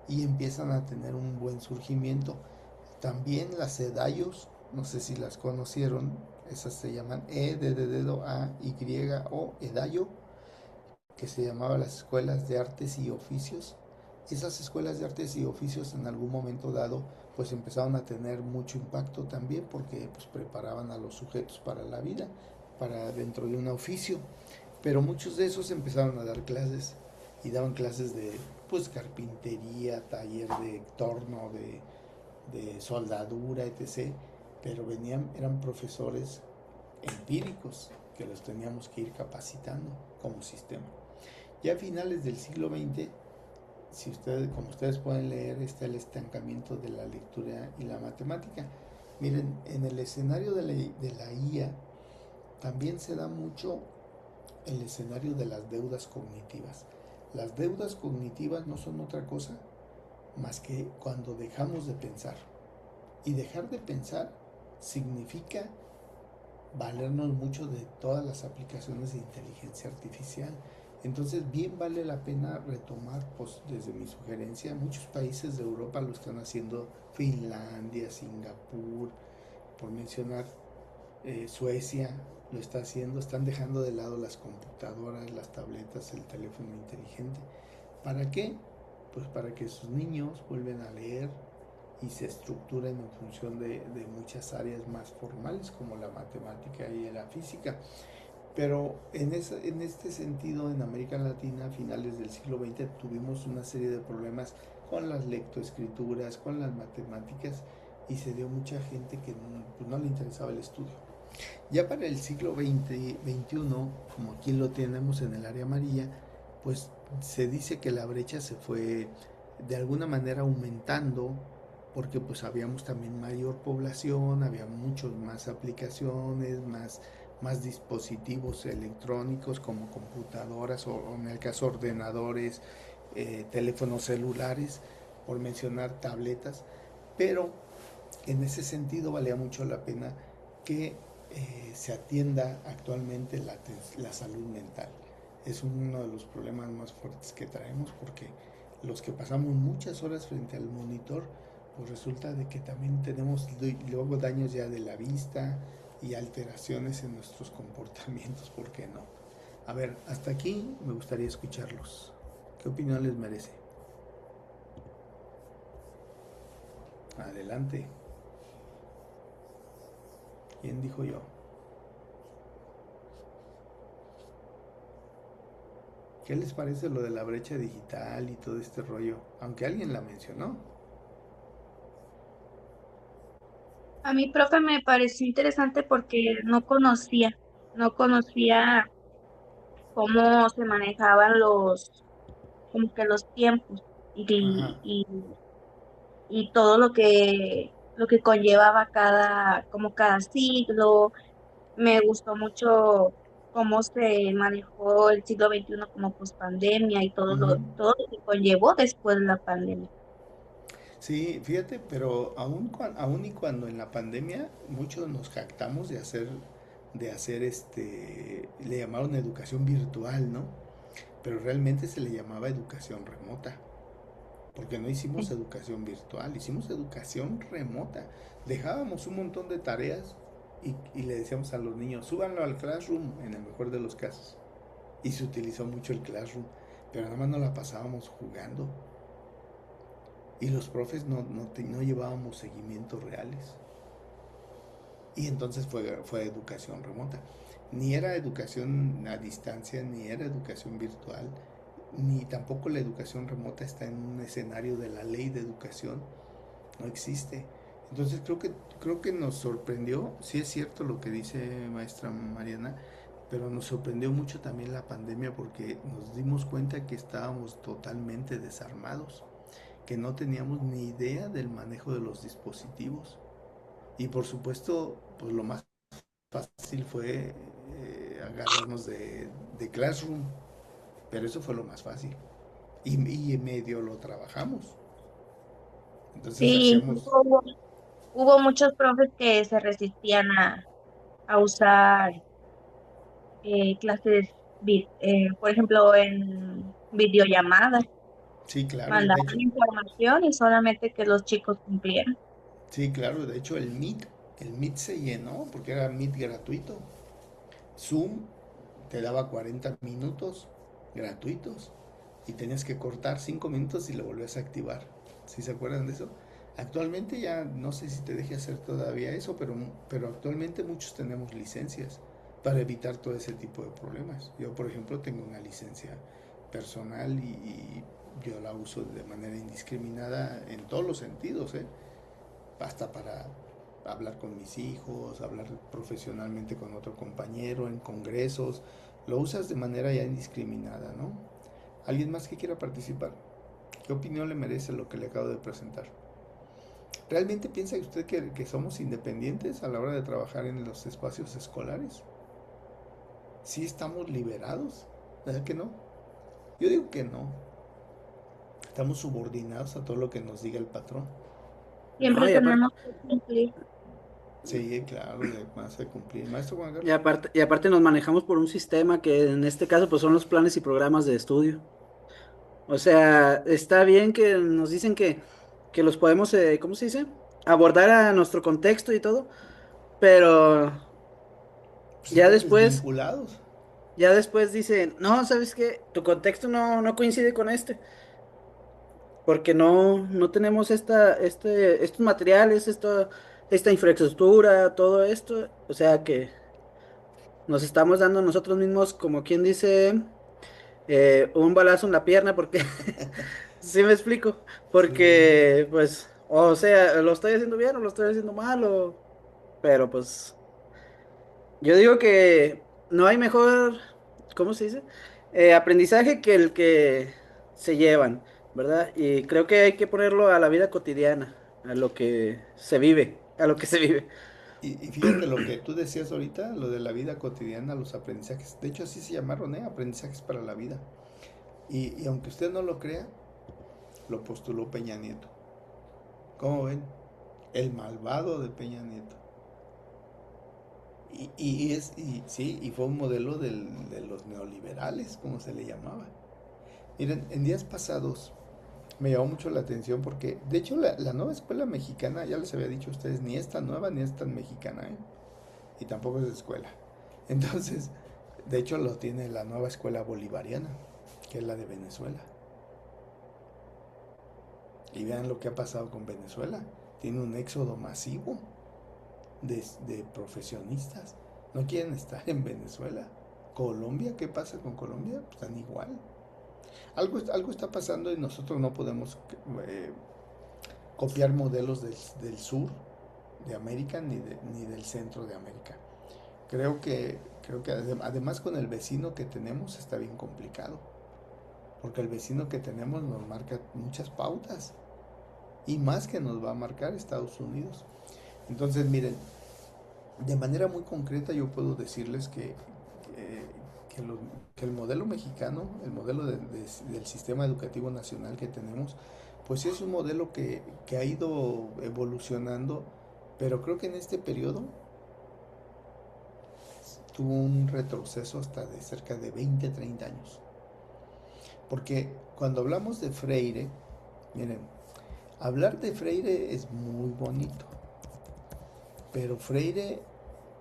y empiezan a tener un buen surgimiento. También las EDAYOS, no sé si las conocieron, esas se llaman E de dedo A Y o EDAYO, que se llamaba las escuelas de artes y oficios. Esas escuelas de artes y oficios en algún momento dado pues empezaron a tener mucho impacto también porque pues preparaban a los sujetos para la vida, para dentro de un oficio, pero muchos de esos empezaron a dar clases y daban clases de pues carpintería, taller de torno, de soldadura, etc. Pero eran profesores empíricos que los teníamos que ir capacitando como sistema. Ya a finales del siglo XX, como ustedes pueden leer, está el estancamiento de la lectura y la matemática. Miren, en el escenario de la IA también se da mucho el escenario de las deudas cognitivas. Las deudas cognitivas no son otra cosa más que cuando dejamos de pensar. Y dejar de pensar significa valernos mucho de todas las aplicaciones de inteligencia artificial. Entonces bien vale la pena retomar, pues desde mi sugerencia, muchos países de Europa lo están haciendo, Finlandia, Singapur, por mencionar, Suecia lo está haciendo, están dejando de lado las computadoras, las tabletas, el teléfono inteligente. ¿Para qué? Pues para que sus niños vuelvan a leer y se estructuren en función de muchas áreas más formales como la matemática y la física. Pero en este sentido, en América Latina, a finales del siglo XX, tuvimos una serie de problemas con las lectoescrituras, con las matemáticas, y se dio mucha gente que no le interesaba el estudio. Ya para el siglo XXI, como aquí lo tenemos en el área amarilla, pues se dice que la brecha se fue de alguna manera aumentando, porque pues habíamos también mayor población, había muchas más aplicaciones, más dispositivos electrónicos como computadoras o en el caso ordenadores, teléfonos celulares, por mencionar tabletas, pero en ese sentido valía mucho la pena que se atienda actualmente la salud mental. Es uno de los problemas más fuertes que traemos porque los que pasamos muchas horas frente al monitor, pues resulta de que también tenemos luego daños ya de la vista y alteraciones en nuestros comportamientos, ¿por qué no? A ver, hasta aquí me gustaría escucharlos. ¿Qué opinión les merece? Adelante. ¿Quién dijo yo? ¿Qué les parece lo de la brecha digital y todo este rollo? Aunque alguien la mencionó. A mí, profe, me pareció interesante porque no conocía cómo se manejaban como que los tiempos Ajá. y, y, y todo lo que conllevaba como cada siglo. Me gustó mucho cómo se manejó el siglo XXI como pospandemia y Ujú. todo lo que conllevó después de la pandemia. Sí, fíjate, pero aún y cuando en la pandemia muchos nos jactamos de hacer le llamaron educación virtual, ¿no? Pero realmente se le llamaba educación remota, porque no hicimos Sí. educación virtual, hicimos educación remota. Dejábamos un montón de tareas y le decíamos a los niños, súbanlo al Classroom, en el mejor de los casos. Y se utilizó mucho el Classroom, pero nada más nos la pasábamos jugando. Y los profes no llevábamos seguimientos reales. Y entonces fue educación remota. Ni era educación a distancia, ni era educación virtual, ni tampoco la educación remota está en un escenario de la ley de educación. No existe. Entonces creo que nos sorprendió, sí es cierto lo que dice maestra Mariana, pero nos sorprendió mucho también la pandemia porque nos dimos cuenta que estábamos totalmente desarmados, que no teníamos ni idea del manejo de los dispositivos. Y por supuesto, pues lo más fácil fue agarrarnos de Classroom, pero eso fue lo más fácil. Y medio lo trabajamos. Entonces Sí, incluso hacíamos, hubo muchos profes que se resistían a usar clases, por ejemplo, en videollamadas, sí, claro, de mandaban hecho, información y solamente que los chicos cumplieran. sí, claro, de hecho el Meet se llenó porque era Meet gratuito. Zoom te daba 40 minutos gratuitos y tenías que cortar 5 minutos y lo volvías a activar. ¿Sí se acuerdan de eso? Actualmente ya no sé si te deje hacer todavía eso, pero actualmente muchos tenemos licencias para evitar todo ese tipo de problemas. Yo, por ejemplo, tengo una licencia personal y yo la uso de manera indiscriminada en todos los sentidos, ¿eh? Hasta para hablar con mis hijos, hablar profesionalmente con otro compañero, en congresos, lo usas de manera ya indiscriminada, ¿no? ¿Alguien más que quiera participar? ¿Qué opinión le merece lo que le acabo de presentar? ¿Realmente piensa usted que somos independientes a la hora de trabajar en los espacios escolares? ¿Sí estamos liberados? ¿Verdad que no? Yo digo que no. Estamos subordinados a todo lo que nos diga el patrón. Siempre No, y aparte, tenemos que cumplir. Sí, claro, le vas a cumplir. Maestro Juan y Carlos. aparte, y aparte nos manejamos por un sistema que en este caso pues son los planes y programas de estudio. O sea, está bien que nos dicen que los podemos, ¿cómo se dice? Abordar a nuestro contexto y todo, pero Pues ya están después, desvinculados. ya después dicen, no, ¿sabes qué? Tu contexto no coincide con este, porque no tenemos estos materiales, esta infraestructura, todo esto. O sea que nos estamos dando nosotros mismos, como quien dice, un balazo en la pierna, porque, sí me explico, Sí. porque, pues, o sea, lo estoy haciendo bien o lo estoy haciendo mal, pero pues, yo digo que no hay mejor, ¿cómo se dice? Aprendizaje que el que se llevan, ¿verdad? Y creo que hay que ponerlo a la vida cotidiana, a lo que se vive, a lo que se vive. Y fíjate lo que tú decías ahorita, lo de la vida cotidiana, los aprendizajes. De hecho, así se llamaron, ¿eh? Aprendizajes para la vida. Y aunque usted no lo crea, lo postuló Peña Nieto. ¿Cómo ven? El malvado de Peña Nieto. Y fue un modelo de los neoliberales, como se le llamaba. Miren, en días pasados me llamó mucho la atención porque, de hecho, la nueva escuela mexicana, ya les había dicho a ustedes, ni es tan nueva ni es tan mexicana, ¿eh? Y tampoco es de escuela. Entonces, de hecho, lo tiene la nueva escuela bolivariana, que es la de Venezuela. Y vean lo que ha pasado con Venezuela. Tiene un éxodo masivo de profesionistas. No quieren estar en Venezuela. Colombia, ¿qué pasa con Colombia? Pues están igual. Algo está pasando y nosotros no podemos copiar modelos del sur de América ni del centro de América. Creo que además con el vecino que tenemos está bien complicado, porque el vecino que tenemos nos marca muchas pautas y más que nos va a marcar Estados Unidos. Entonces, miren, de manera muy concreta yo puedo decirles que, lo- que el modelo mexicano, el modelo del sistema educativo nacional que tenemos, pues sí es un modelo que ha ido evolucionando, pero creo que en este periodo tuvo un retroceso hasta de cerca de 20, 30 años. Porque cuando hablamos de Freire, miren, hablar de Freire es muy bonito, pero Freire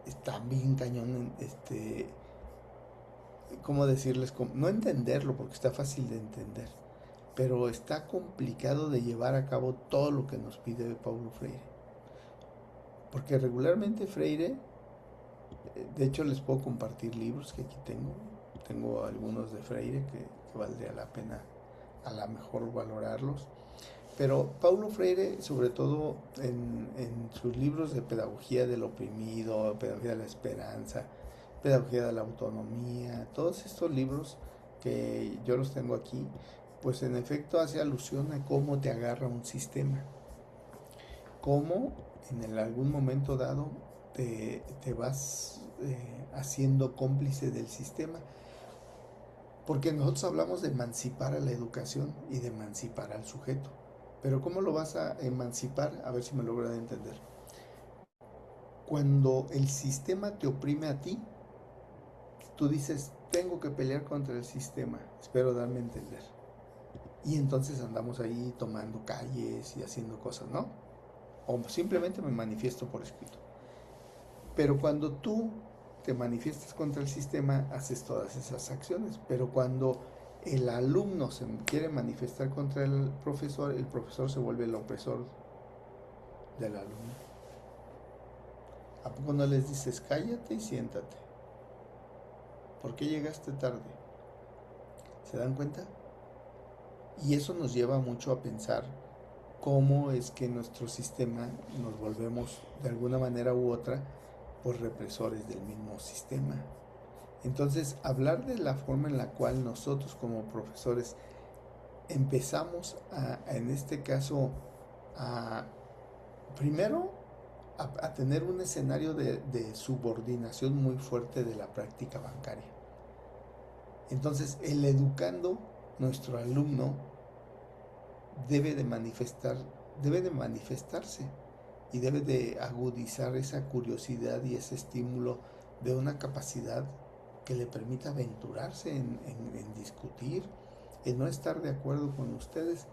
está bien cañón, ¿cómo decirles? No entenderlo, porque está fácil de entender, pero está complicado de llevar a cabo todo lo que nos pide Paulo Freire. Porque regularmente Freire, de hecho les puedo compartir libros que aquí tengo algunos de Freire que valdría la pena a lo mejor valorarlos. Pero Paulo Freire, sobre todo en sus libros de pedagogía del oprimido, pedagogía de la esperanza, pedagogía de la autonomía, todos estos libros que yo los tengo aquí, pues en efecto hace alusión a cómo te agarra un sistema, cómo algún momento dado te vas haciendo cómplice del sistema. Porque nosotros hablamos de emancipar a la educación y de emancipar al sujeto. Pero ¿cómo lo vas a emancipar? A ver si me logran entender. Cuando el sistema te oprime a ti, tú dices, tengo que pelear contra el sistema. Espero darme a entender. Y entonces andamos ahí tomando calles y haciendo cosas, ¿no? O simplemente me manifiesto por escrito. Pero cuando tú te manifiestas contra el sistema, haces todas esas acciones. Pero cuando el alumno se quiere manifestar contra el profesor se vuelve el opresor del alumno. ¿A poco no les dices cállate y siéntate? ¿Por qué llegaste tarde? ¿Se dan cuenta? Y eso nos lleva mucho a pensar cómo es que nuestro sistema nos volvemos de alguna manera u otra pues represores del mismo sistema. Entonces, hablar de la forma en la cual nosotros como profesores empezamos en este caso, a primero a tener un escenario de subordinación muy fuerte de la práctica bancaria. Entonces, el educando, nuestro alumno, debe de manifestarse y debe de agudizar esa curiosidad y ese estímulo de una capacidad que le permita aventurarse en discutir, en no estar de acuerdo con ustedes.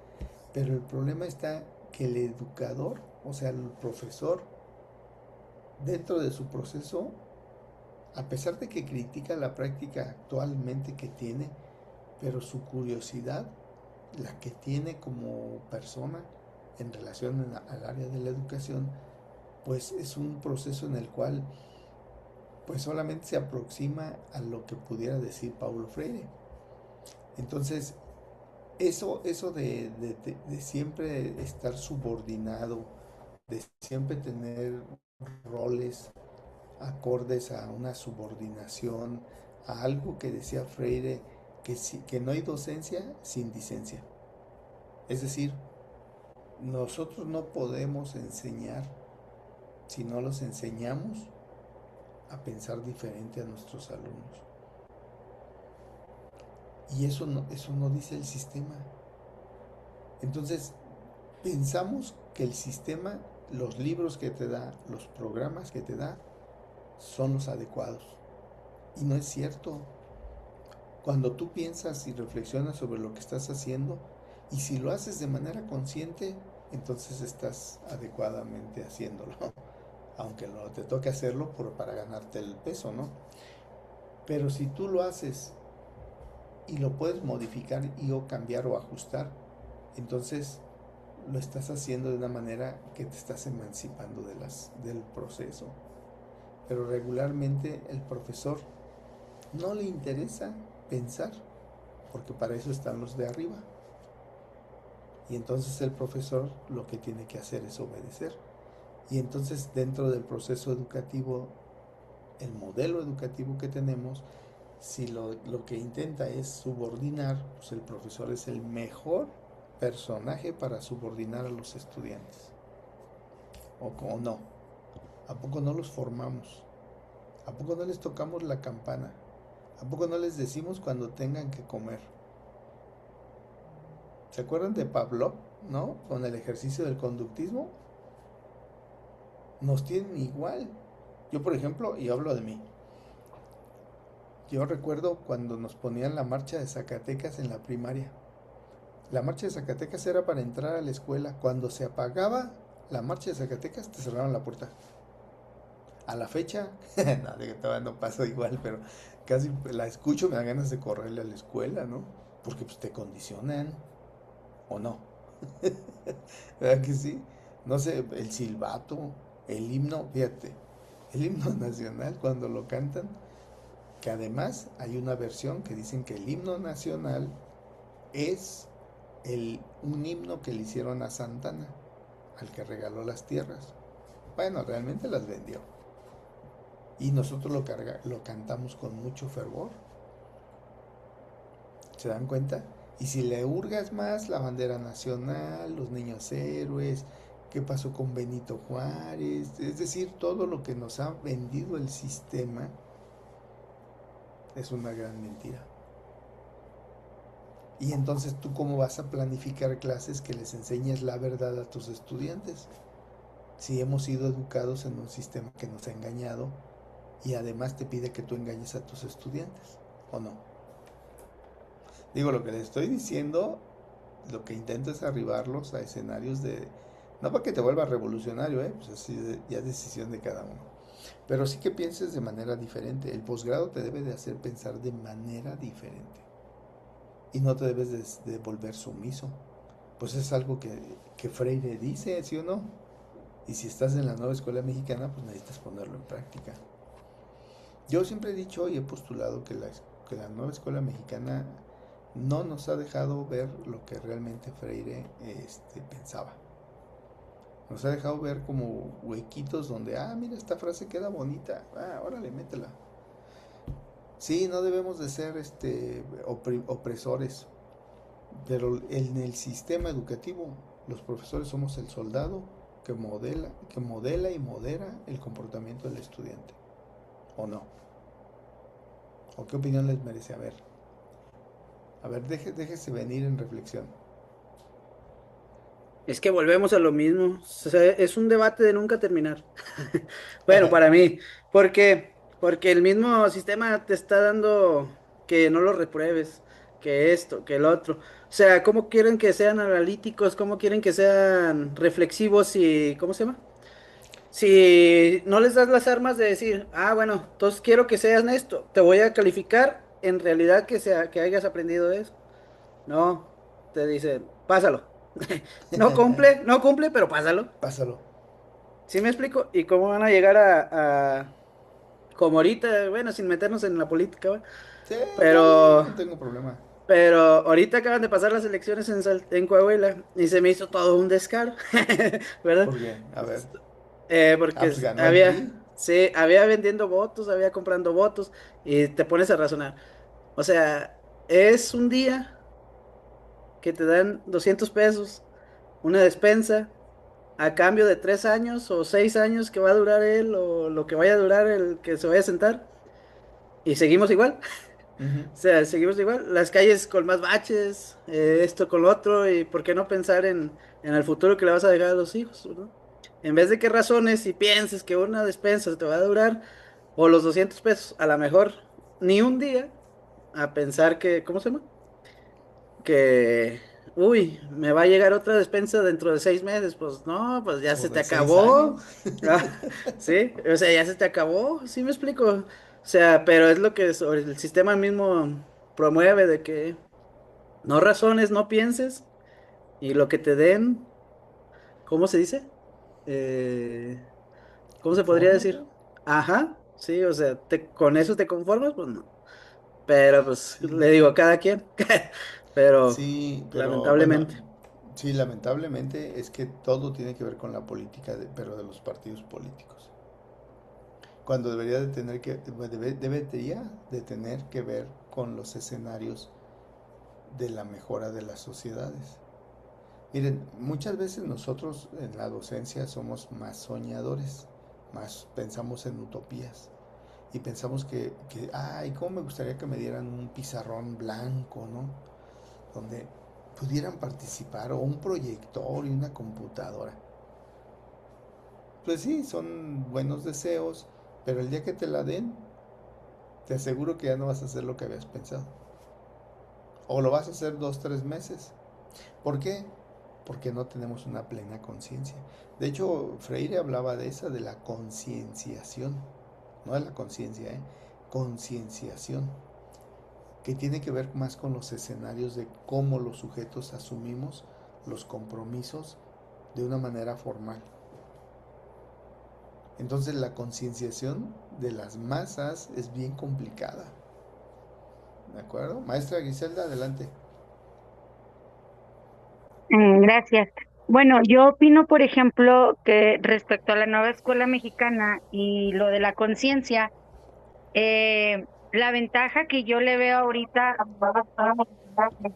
Pero el problema está que el educador, o sea, el profesor, dentro de su proceso, a pesar de que critica la práctica actualmente que tiene, pero su curiosidad, la que tiene como persona en relación al área de la educación, pues es un proceso en el cual pues solamente se aproxima a lo que pudiera decir Paulo Freire. Entonces, eso de siempre estar subordinado, de siempre tener roles acordes a una subordinación, a algo que decía Freire, que no hay docencia sin dicencia. Es decir, nosotros no podemos enseñar si no los enseñamos a pensar diferente a nuestros alumnos. Y eso no dice el sistema. Entonces, pensamos que el sistema, los libros que te da, los programas que te da, son los adecuados. Y no es cierto. Cuando tú piensas y reflexionas sobre lo que estás haciendo, y si lo haces de manera consciente, entonces estás adecuadamente haciéndolo. Aunque no te toque hacerlo para ganarte el peso, ¿no? Pero si tú lo haces y lo puedes modificar y o cambiar o ajustar, entonces lo estás haciendo de una manera que te estás emancipando del proceso. Pero regularmente el profesor no le interesa pensar, porque para eso están los de arriba. Y entonces el profesor lo que tiene que hacer es obedecer. Y entonces dentro del proceso educativo, el modelo educativo que tenemos, si lo que intenta es subordinar, pues el profesor es el mejor personaje para subordinar a los estudiantes. ¿O no? ¿A poco no los formamos? ¿A poco no les tocamos la campana? ¿A poco no les decimos cuando tengan que comer? ¿Se acuerdan de Pavlov, no? Con el ejercicio del conductismo. Nos tienen igual. Yo, por ejemplo, y hablo de mí, yo recuerdo cuando nos ponían la marcha de Zacatecas en la primaria. La marcha de Zacatecas era para entrar a la escuela. Cuando se apagaba la marcha de Zacatecas, te cerraban la puerta. A la fecha, no, de que todavía no pasa igual, pero casi la escucho, me dan ganas de correrle a la escuela, ¿no? Porque pues te condicionan, ¿o no? ¿Verdad que sí? No sé, el silbato, el himno, fíjate, el himno nacional cuando lo cantan, que además hay una versión que dicen que el himno nacional es un himno que le hicieron a Santana, al que regaló las tierras. Bueno, realmente las vendió. Y nosotros lo cantamos con mucho fervor. ¿Se dan cuenta? Y si le hurgas más, la bandera nacional, los niños héroes, qué pasó con Benito Juárez, es decir, todo lo que nos ha vendido el sistema es una gran mentira. Y entonces tú cómo vas a planificar clases que les enseñes la verdad a tus estudiantes, si hemos sido educados en un sistema que nos ha engañado y además te pide que tú engañes a tus estudiantes, ¿o no? Digo, lo que les estoy diciendo, lo que intento es arribarlos a escenarios no para que te vuelvas revolucionario, pues así ya es decisión de cada uno. Pero sí que pienses de manera diferente. El posgrado te debe de hacer pensar de manera diferente. Y no te debes de volver sumiso. Pues es algo que Freire dice, ¿sí o no? Y si estás en la nueva escuela mexicana, pues necesitas ponerlo en práctica. Yo siempre he dicho y he postulado que la nueva escuela mexicana no nos ha dejado ver lo que realmente Freire pensaba. Nos ha dejado ver como huequitos donde, mira, esta frase queda bonita, órale, métela. Sí, no debemos de ser opresores, pero en el sistema educativo los profesores somos el soldado que modela y modera el comportamiento del estudiante, ¿o no? ¿O qué opinión les merece? A ver, déjese venir en reflexión. Es que volvemos a lo mismo. O sea, es un debate de nunca terminar. Bueno, para mí, porque el mismo sistema te está dando que no lo repruebes, que esto, que el otro. O sea, ¿cómo quieren que sean analíticos? ¿Cómo quieren que sean reflexivos y, ¿cómo se llama? Si no les das las armas de decir, bueno, entonces quiero que sean esto, te voy a calificar en realidad que hayas aprendido eso. No, te dicen, pásalo. No cumple, no cumple, pero pásalo. Pásalo. ¿Sí me explico? ¿Y cómo van a llegar como ahorita, bueno, sin meternos en la política, ¿va? Sí, Pero, no tengo problema. pero ahorita acaban de pasar las elecciones en Coahuila y se me hizo todo un descaro, ¿verdad? ¿Por qué? A ver. Porque Pues ganó el PRI. sí, había vendiendo votos, había comprando votos y te pones a razonar. O sea, es un día que te dan 200 pesos, una despensa, a cambio de 3 años o 6 años que va a durar él o lo que vaya a durar el que se vaya a sentar y seguimos igual. Ujú. O sea, seguimos igual, las calles con más baches, esto con lo otro, y por qué no pensar en el futuro que le vas a dejar a los hijos, ¿no? En vez de que razones y pienses que una despensa te va a durar, o los 200 pesos, a lo mejor ni un día, a pensar que, ¿cómo se llama? Que, uy, me va a llegar otra despensa dentro de 6 meses, pues no, pues ya O se te de 6 años. acabó. Ah, sí, o sea, ya se te acabó, sí me explico. O sea, pero es lo que sobre el sistema mismo promueve de que no razones, no pienses y lo que te den, ¿cómo se dice? Eh, ¿Cómo se podría Confórmate. decir? Ajá, sí, o sea, con eso te conformas, pues no. Pero pues Sí. le digo a cada quien, pero Sí, pero bueno, lamentablemente. sí, lamentablemente es que todo tiene que ver con la política, pero de los partidos políticos. Cuando debería de tener que, debería de tener que ver con los escenarios de la mejora de las sociedades. Miren, muchas veces nosotros en la docencia somos más soñadores, más pensamos en utopías y pensamos ay, cómo me gustaría que me dieran un pizarrón blanco, ¿no? Donde pudieran participar, o un proyector y una computadora. Pues sí, son buenos deseos, pero el día que te la den, te aseguro que ya no vas a hacer lo que habías pensado. O lo vas a hacer 2, 3 meses. ¿Por qué? Porque no tenemos una plena conciencia. De hecho, Freire hablaba de esa, de la concienciación. No de la conciencia, ¿eh? Concienciación. Que tiene que ver más con los escenarios de cómo los sujetos asumimos los compromisos de una manera formal. Entonces la concienciación de las masas es bien complicada. ¿De acuerdo? Maestra Griselda, adelante. Gracias. Bueno, yo opino, por ejemplo, que respecto a la nueva escuela mexicana y lo de la conciencia, la ventaja que yo le veo ahorita a la nueva escuela mexicana es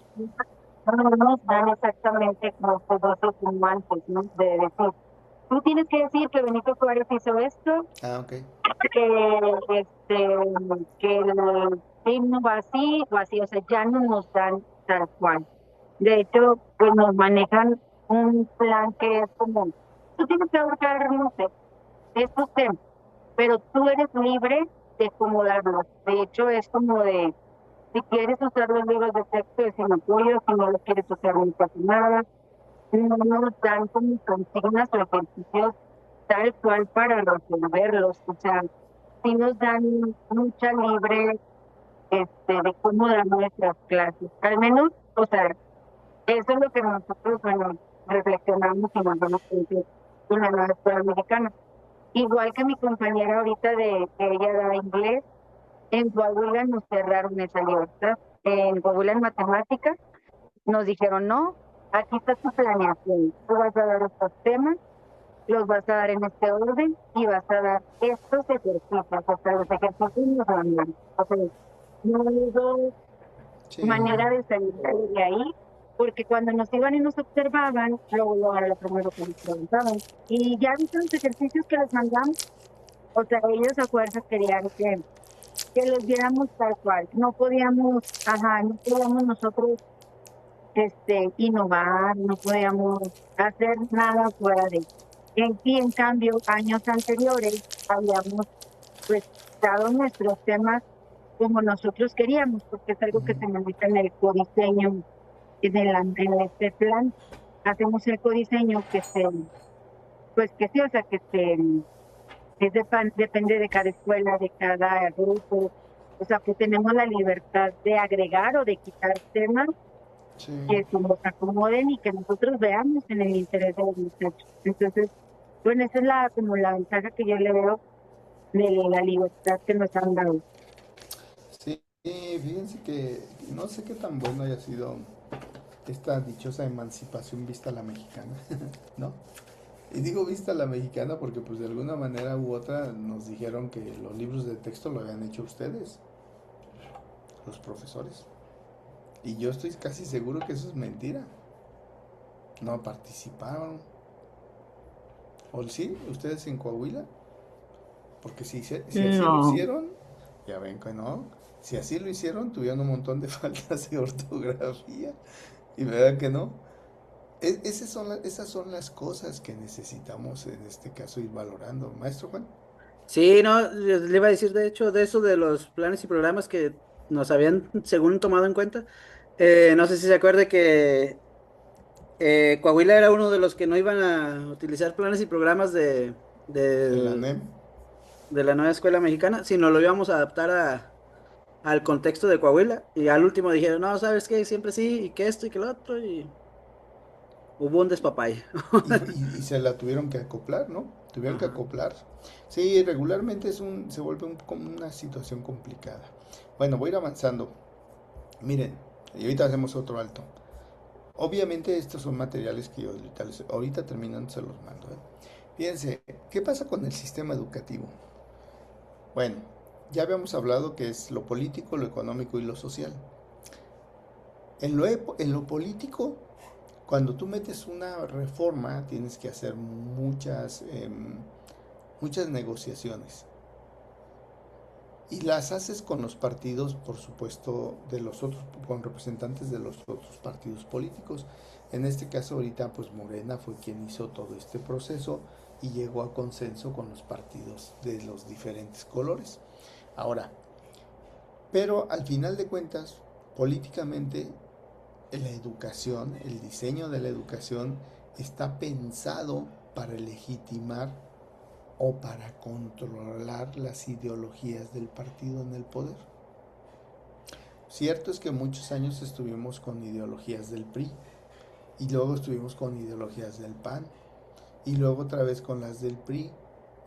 que no nos dan exactamente como todos como antes, ¿no? De decir, tú tienes que decir que Benito Juárez hizo esto, Ah, ok. que el himno va así o así, o sea, ya no nos dan tal cual. De hecho, pues nos manejan un plan que es como, tú tienes que buscar, no sé, estos temas, pero tú eres libre de acomodarlos. De hecho, es como de, si quieres usar los libros de texto, es sin apoyo, si no los quieres usar, no pasa nada. No nos dan como consignas o ejercicios tal cual para resolverlos. O sea, sí nos dan mucha libre de cómo dar nuestras clases. Al menos, o sea, eso es lo que nosotros, bueno, reflexionamos y nos damos cuenta en la nueva escuela mexicana. Igual que mi compañera ahorita de que ella da inglés, en Coahuila nos cerraron esa libertad. En Coahuila en matemáticas nos dijeron, no, aquí está tu planeación. Tú vas a dar estos temas, los vas a dar en este orden y vas a dar estos ejercicios. O sea, los ejercicios nos mandan. O sea, no hubo Sí. manera de salir de ahí, porque cuando nos iban y nos observaban, luego era lo primero que nos preguntaban. Y ya viste los ejercicios que les mandamos, o sea, ellos a fuerza querían que los viéramos tal cual. No podíamos, ajá, no podíamos nosotros innovar, no podíamos hacer nada fuera de. En cambio, años anteriores habíamos pues dado nuestros temas como nosotros queríamos, porque es algo que Ujú. se maneja en el codiseño en este plan. Hacemos el codiseño pues que sí, o sea, depende de cada escuela, de cada grupo, o sea, que tenemos la libertad de agregar o de quitar temas Sí. que se nos acomoden y que nosotros veamos en el interés de los muchachos. Entonces, bueno, esa es como la ventaja que yo le veo de la libertad que nos han dado. Sí, fíjense que no sé qué tan bueno haya sido esta dichosa emancipación vista a la mexicana, ¿no? Y digo vista a la mexicana porque pues de alguna manera u otra nos dijeron que los libros de texto lo habían hecho ustedes, los profesores. Y yo estoy casi seguro que eso es mentira. No participaron. ¿O sí? ¿Ustedes en Coahuila? Porque si así lo No, hicieron, Ya ven que no. Si así lo hicieron, tuvieron un montón de faltas de ortografía. Y verdad que no. Esas son las cosas que necesitamos en este caso ir valorando. Maestro Juan. Sí, no, le iba a decir de hecho de eso de los planes y programas que nos habían, según tomado en cuenta. No sé si se acuerde que Coahuila era uno de los que no iban a utilizar planes y programas De la de, NEM. de la nueva escuela mexicana, sino lo íbamos a adaptar al contexto de Coahuila. Y al último dijeron, no, ¿sabes qué? Siempre sí, y que esto y que lo otro, y hubo un despapalle. Y se la tuvieron que acoplar, ¿no? Tuvieron que Ajá. acoplar. Sí, regularmente se vuelve como una situación complicada. Bueno, voy a ir avanzando. Miren, y ahorita hacemos otro alto. Obviamente estos son materiales que yo ahorita terminando se los mando, ¿eh? Fíjense, ¿qué pasa con el sistema educativo? Bueno, ya habíamos hablado que es lo político, lo económico y lo social. En lo político, cuando tú metes una reforma, tienes que hacer muchas negociaciones. Y las haces con los partidos, por supuesto, de los otros, con representantes de los otros partidos políticos. En este caso, ahorita, pues Morena fue quien hizo todo este proceso y llegó a consenso con los partidos de los diferentes colores. Ahora, pero al final de cuentas, políticamente, la educación, el diseño de la educación está pensado para legitimar o para controlar las ideologías del partido en el poder. Cierto es que muchos años estuvimos con ideologías del PRI y luego estuvimos con ideologías del PAN y luego otra vez con las del PRI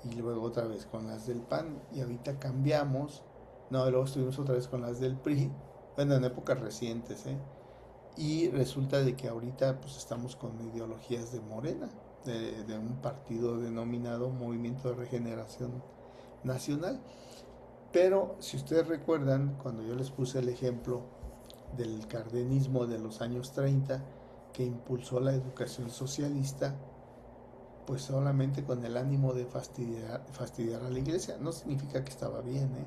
y luego otra vez con las del PAN y ahorita cambiamos, no, luego estuvimos otra vez con las del PRI, bueno, en épocas recientes, ¿eh? Y resulta de que ahorita pues estamos con ideologías de Morena, de un partido denominado Movimiento de Regeneración Nacional. Pero si ustedes recuerdan, cuando yo les puse el ejemplo del cardenismo de los años 30, que impulsó la educación socialista, pues solamente con el ánimo de fastidiar a la iglesia. No significa que estaba bien, ¿eh?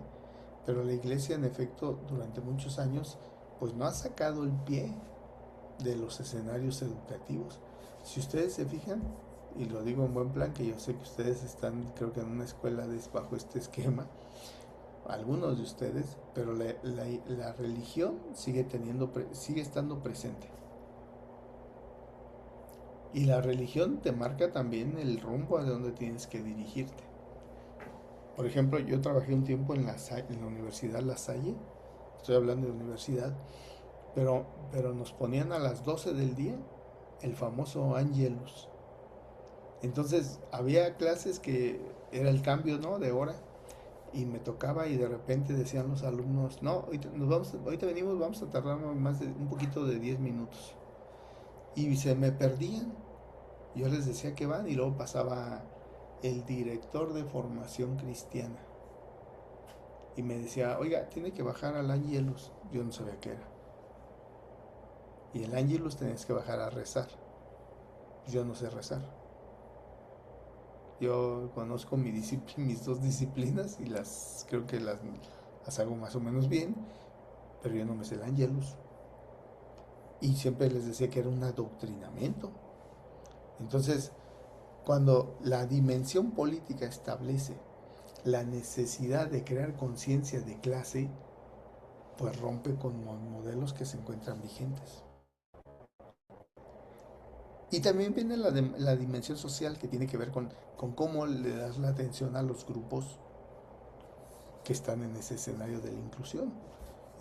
Pero la iglesia en efecto durante muchos años pues no ha sacado el pie de los escenarios educativos. Si ustedes se fijan, y lo digo en buen plan, que yo sé que ustedes están, creo que en una escuela bajo este esquema, algunos de ustedes, pero la religión sigue estando presente. Y la religión te marca también el rumbo a donde tienes que dirigirte. Por ejemplo, yo trabajé un tiempo en la Universidad La Salle, estoy hablando de universidad, pero nos ponían a las 12 del día el famoso Angelus. Entonces había clases que era el cambio, ¿no?, de hora y me tocaba y de repente decían los alumnos, no, ahorita venimos, vamos a tardar más de un poquito de 10 minutos. Y se me perdían. Yo les decía que van y luego pasaba el director de formación cristiana y me decía, oiga, tiene que bajar al Angelus. Yo no sabía qué era. Y el Angelus tenías que bajar a rezar. Yo no sé rezar. Yo conozco mis dos disciplinas y creo que las hago más o menos bien, pero yo no me sé el Angelus. Y siempre les decía que era un adoctrinamiento. Entonces, cuando la dimensión política establece la necesidad de crear conciencia de clase, pues rompe con modelos que se encuentran vigentes. Y también viene la dimensión social que tiene que ver con cómo le das la atención a los grupos que están en ese escenario de la inclusión.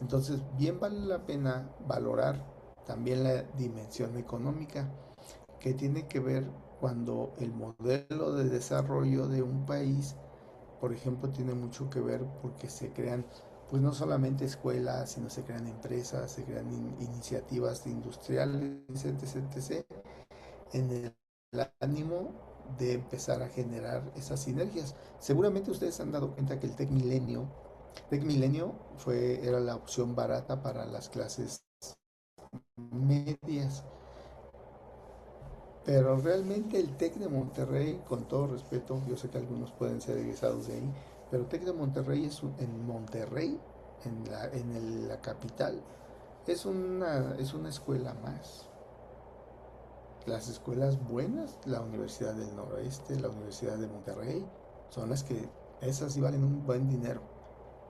Entonces, bien vale la pena valorar también la dimensión económica, que tiene que ver cuando el modelo de desarrollo de un país, por ejemplo, tiene mucho que ver porque se crean, pues no solamente escuelas, sino se crean empresas, se crean iniciativas industriales, etc., en el ánimo de empezar a generar esas sinergias. Seguramente ustedes se han dado cuenta que el Tec Milenio era la opción barata para las clases medias, pero realmente el Tec de Monterrey, con todo respeto, yo sé que algunos pueden ser egresados de ahí, Pero TEC de Monterrey en Monterrey, la capital, es una escuela más. Las escuelas buenas, la Universidad del Noroeste, la Universidad de Monterrey, son las que, esas sí valen un buen dinero.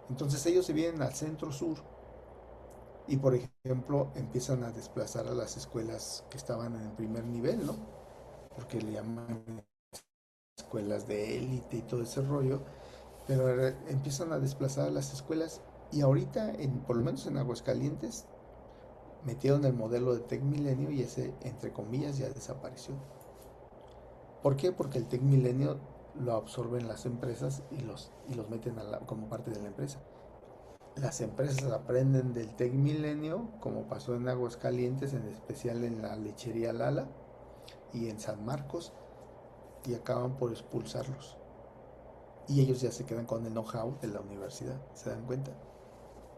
Entonces ellos se vienen al centro sur y, por ejemplo, empiezan a desplazar a las escuelas que estaban en el primer nivel, ¿no? Porque le llaman escuelas de élite y todo ese rollo, pero empiezan a desplazar a las escuelas y ahorita, por lo menos en Aguascalientes, metieron el modelo de Tec Milenio y ese, entre comillas, ya desapareció. ¿Por qué? Porque el Tec Milenio lo absorben las empresas y los meten como parte de la empresa. Las empresas aprenden del Tec Milenio, como pasó en Aguascalientes, en especial en la lechería Lala y en San Marcos, y acaban por expulsarlos. Y ellos ya se quedan con el know-how de la universidad, ¿se dan cuenta?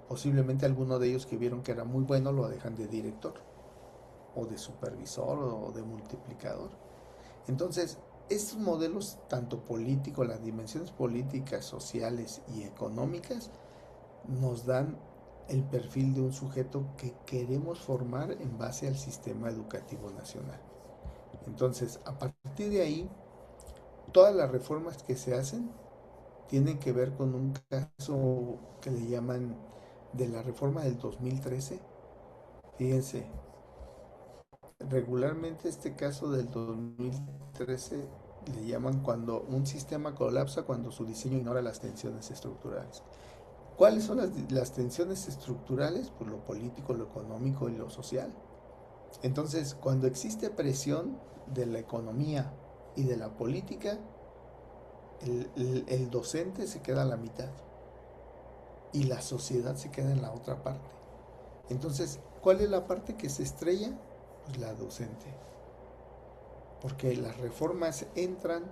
Posiblemente alguno de ellos que vieron que era muy bueno lo dejan de director, o de supervisor, o de multiplicador. Entonces, estos modelos, tanto políticos, las dimensiones políticas, sociales y económicas, nos dan el perfil de un sujeto que queremos formar en base al sistema educativo nacional. Entonces, a partir de ahí, todas las reformas que se hacen tienen que ver con un caso que le llaman de la reforma del 2013. Fíjense, regularmente este caso del 2013 le llaman cuando un sistema colapsa cuando su diseño ignora las tensiones estructurales. ¿Cuáles son las tensiones estructurales? Pues lo político, lo económico y lo social. Entonces, cuando existe presión de la economía y de la política, el docente se queda a la mitad y la sociedad se queda en la otra parte. Entonces, ¿cuál es la parte que se estrella? Pues la docente. Porque las reformas entran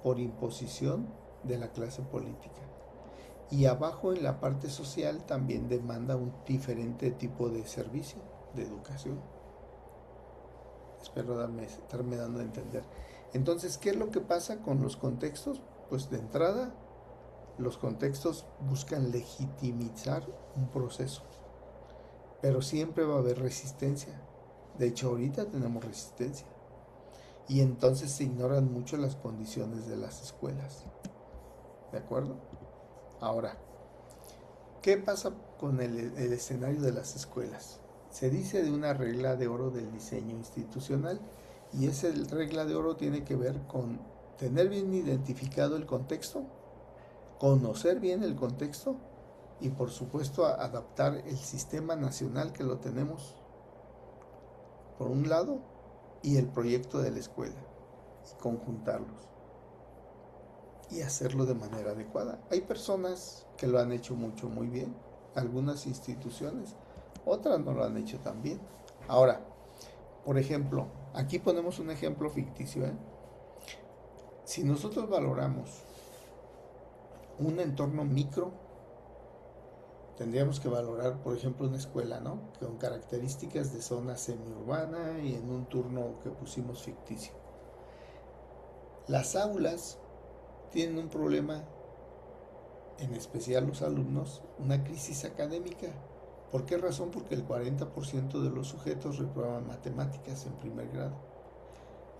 por imposición de la clase política. Y abajo en la parte social también demanda un diferente tipo de servicio, de educación. Espero estarme dando a entender. Entonces, ¿qué es lo que pasa con los contextos? Pues de entrada, los contextos buscan legitimizar un proceso, pero siempre va a haber resistencia. De hecho, ahorita tenemos resistencia. Y entonces se ignoran mucho las condiciones de las escuelas. ¿De acuerdo? Ahora, ¿qué pasa con el escenario de las escuelas? Se dice de una regla de oro del diseño institucional, y esa regla de oro tiene que ver con tener bien identificado el contexto, conocer bien el contexto y, por supuesto, adaptar el sistema nacional que lo tenemos por un lado y el proyecto de la escuela, y conjuntarlos y hacerlo de manera adecuada. Hay personas que lo han hecho muy bien, algunas instituciones, otras no lo han hecho tan bien. Ahora, por ejemplo, aquí ponemos un ejemplo ficticio, ¿eh? Si nosotros valoramos un entorno micro, tendríamos que valorar, por ejemplo, una escuela, ¿no? Con características de zona semiurbana y en un turno que pusimos ficticio. Las aulas tienen un problema, en especial los alumnos, una crisis académica. ¿Por qué razón? Porque el 40% de los sujetos reprobaban matemáticas en primer grado.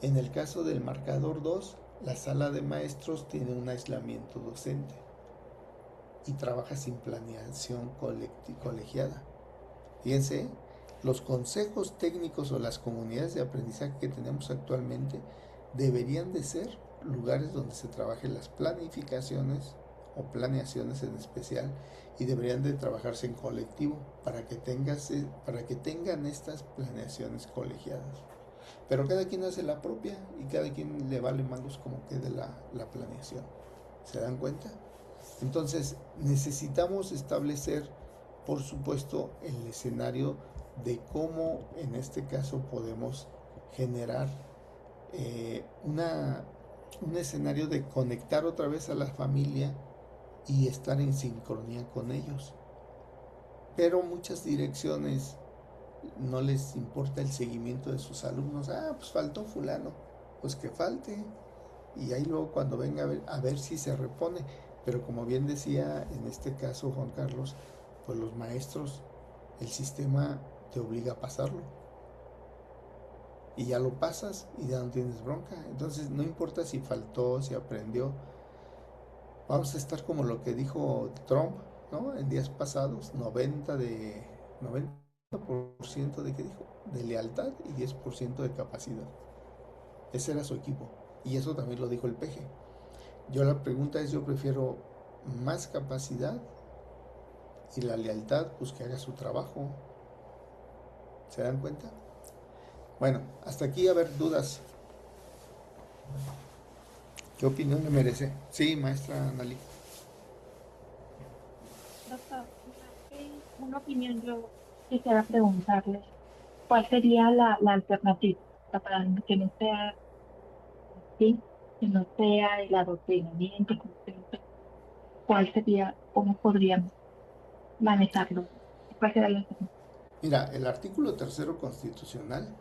En el caso del marcador 2, la sala de maestros tiene un aislamiento docente y trabaja sin planeación colegiada. Fíjense, los consejos técnicos o las comunidades de aprendizaje que tenemos actualmente deberían de ser lugares donde se trabajen las planificaciones o planeaciones en especial, y deberían de trabajarse en colectivo para que tengan estas planeaciones colegiadas. Pero cada quien hace la propia y cada quien le vale mangos como quede la planeación. ¿Se dan cuenta? Entonces necesitamos establecer, por supuesto, el escenario de cómo en este caso podemos generar un escenario de conectar otra vez a la familia y estar en sincronía con ellos. Pero muchas direcciones no les importa el seguimiento de sus alumnos. Pues faltó fulano, pues que falte, y ahí luego cuando venga a ver si se repone. Pero como bien decía en este caso Juan Carlos, pues los maestros, el sistema te obliga a pasarlo. Y ya lo pasas y ya no tienes bronca. Entonces no importa si faltó, si aprendió. Vamos a estar como lo que dijo Trump, ¿no? En días pasados, 90% de, ¿qué dijo? De lealtad y 10% de capacidad. Ese era su equipo. Y eso también lo dijo el PG. Yo la pregunta es, yo prefiero más capacidad y la lealtad, pues que haga su trabajo. ¿Se dan cuenta? Bueno, hasta aquí, a ver, dudas. ¿Qué opinión le merece? Sí, maestra Analí. Doctor, una opinión yo quisiera preguntarle, ¿cuál sería la alternativa? O sea, para que no sea así, que no sea el adoctrinamiento, ¿cuál sería, cómo podríamos manejarlo? ¿Cuál sería la alternativa? Mira, el artículo 3º constitucional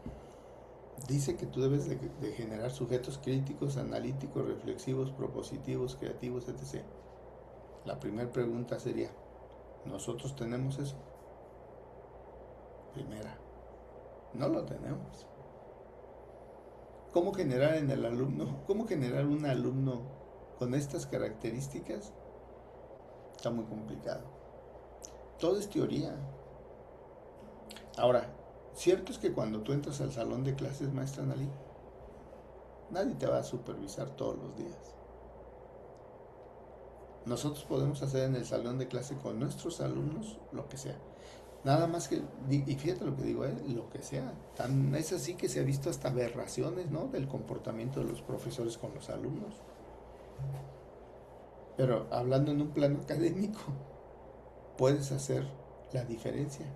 dice que tú debes de generar sujetos críticos, analíticos, reflexivos, propositivos, creativos, etc. La primera pregunta sería, ¿nosotros tenemos eso? Primera, no lo tenemos. ¿Cómo generar en el alumno, cómo generar un alumno con estas características? Está muy complicado. Todo es teoría. Ahora, cierto es que cuando tú entras al salón de clases, maestra Analí, nadie te va a supervisar todos los días. Nosotros podemos hacer en el salón de clase con nuestros alumnos lo que sea. Nada más que, y fíjate lo que digo, lo que sea. Es así que se ha visto hasta aberraciones, ¿no? Del comportamiento de los profesores con los alumnos. Pero hablando en un plano académico, puedes hacer la diferencia.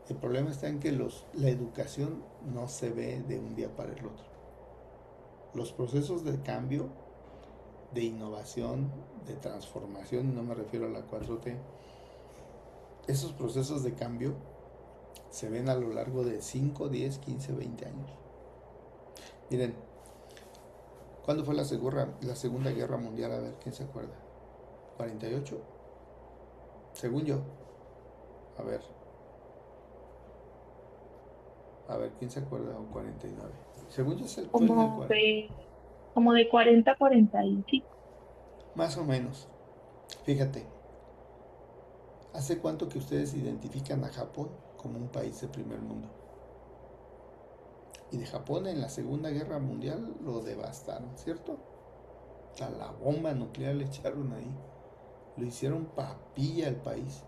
El problema está en que la educación no se ve de un día para el otro. Los procesos de cambio, de innovación, de transformación, no me refiero a la 4T, esos procesos de cambio se ven a lo largo de 5, 10, 15, 20 años. Miren, ¿cuándo fue la Segunda Guerra Mundial? A ver, ¿quién se acuerda? ¿48? Según yo. A ver, ¿quién se acuerda? ¿O 49? Según yo fue en el 40. Como de 40 a 45. Más o menos. Fíjate, ¿hace cuánto que ustedes identifican a Japón como un país de primer mundo? Y de Japón en la Segunda Guerra Mundial lo devastaron, ¿cierto? A la bomba nuclear le echaron ahí. Lo hicieron papilla al país.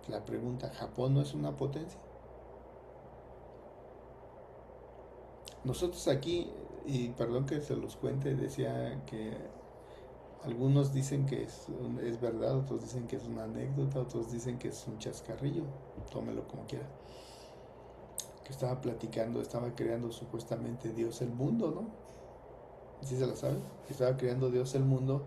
La pregunta, ¿Japón no es una potencia? Nosotros aquí, y perdón que se los cuente, decía que algunos dicen que es verdad, otros dicen que es una anécdota, otros dicen que es un chascarrillo, tómelo como quiera. Que estaba platicando, estaba creando supuestamente Dios el mundo, ¿no? ¿Sí se la saben? Que estaba creando Dios el mundo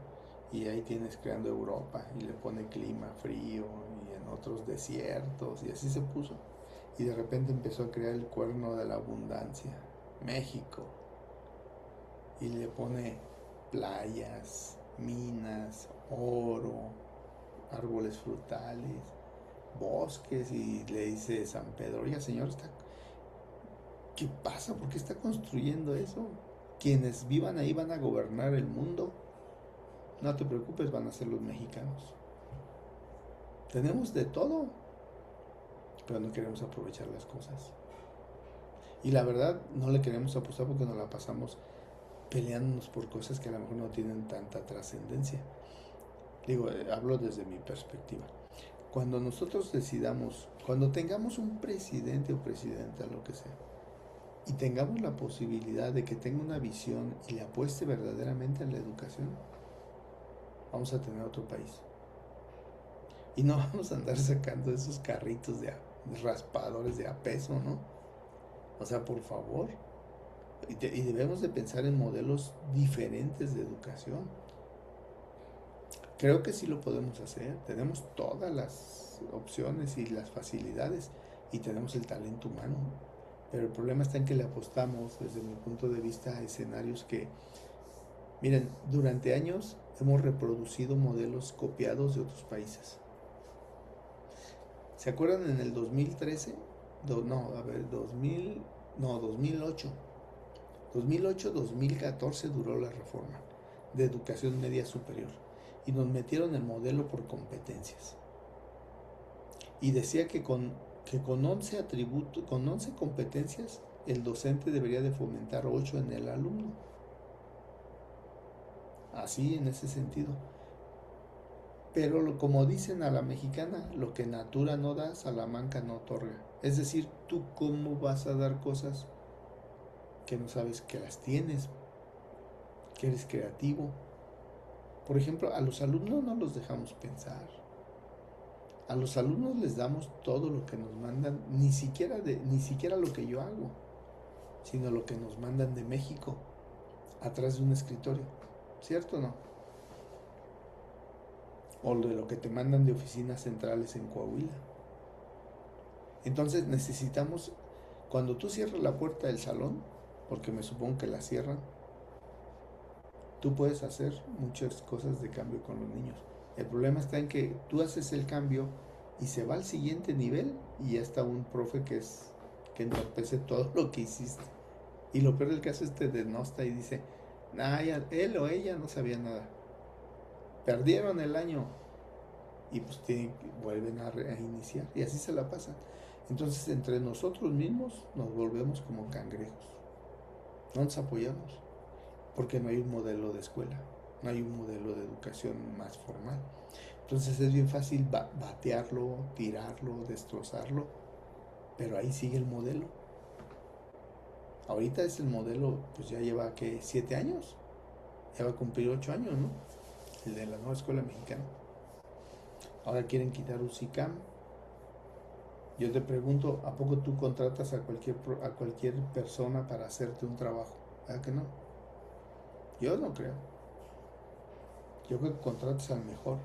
y ahí tienes creando Europa y le pone clima frío y en otros desiertos y así se puso. Y de repente empezó a crear el cuerno de la abundancia, México, y le pone playas, minas, oro, árboles frutales, bosques, y le dice San Pedro, oiga señor, ¿qué pasa? ¿Por qué está construyendo eso? Quienes vivan ahí van a gobernar el mundo. No te preocupes, van a ser los mexicanos. Tenemos de todo, pero no queremos aprovechar las cosas. Y la verdad, no le queremos apostar porque nos la pasamos peleándonos por cosas que a lo mejor no tienen tanta trascendencia. Digo, hablo desde mi perspectiva. Cuando nosotros decidamos, cuando tengamos un presidente o presidenta, lo que sea, y tengamos la posibilidad de que tenga una visión y le apueste verdaderamente a la educación, vamos a tener otro país. Y no vamos a andar sacando esos carritos de raspadores de a peso, ¿no? O sea, por favor. Y debemos de pensar en modelos diferentes de educación. Creo que sí lo podemos hacer. Tenemos todas las opciones y las facilidades y tenemos el talento humano. Pero el problema está en que le apostamos, desde mi punto de vista, a escenarios que, miren, durante años hemos reproducido modelos copiados de otros países. ¿Se acuerdan en el 2013? No, a ver, 2008. 2008-2014 duró la reforma de educación media superior y nos metieron el modelo por competencias. Y decía que con 11 atributos, con 11 competencias, el docente debería de fomentar 8 en el alumno. Así, en ese sentido. Pero como dicen a la mexicana, lo que natura no da, Salamanca no otorga. Es decir, ¿tú cómo vas a dar cosas que no sabes que las tienes? Que eres creativo. Por ejemplo, a los alumnos no los dejamos pensar. A los alumnos les damos todo lo que nos mandan, ni siquiera lo que yo hago, sino lo que nos mandan de México, atrás de un escritorio. ¿Cierto o no? O de lo que te mandan de oficinas centrales en Coahuila. Entonces necesitamos, cuando tú cierras la puerta del salón, porque me supongo que la cierran, tú puedes hacer muchas cosas de cambio con los niños. El problema está en que tú haces el cambio y se va al siguiente nivel y ya está un profe que entorpece todo lo que hiciste. Y lo peor del caso es que te denosta y dice, nah, él o ella no sabía nada. Perdieron el año. Y pues vuelven a iniciar. Y así se la pasan. Entonces entre nosotros mismos nos volvemos como cangrejos. No nos apoyamos. Porque no hay un modelo de escuela. No hay un modelo de educación más formal. Entonces es bien fácil batearlo, tirarlo, destrozarlo. Pero ahí sigue el modelo. Ahorita es el modelo, pues ya lleva, ¿qué? 7 años. Ya va a cumplir 8 años, ¿no? El de la nueva escuela mexicana. Ahora quieren quitar UCICAM. Yo te pregunto, ¿a poco tú contratas a cualquier persona para hacerte un trabajo? ¿Verdad que no? Yo no creo. Yo creo que contratas al mejor.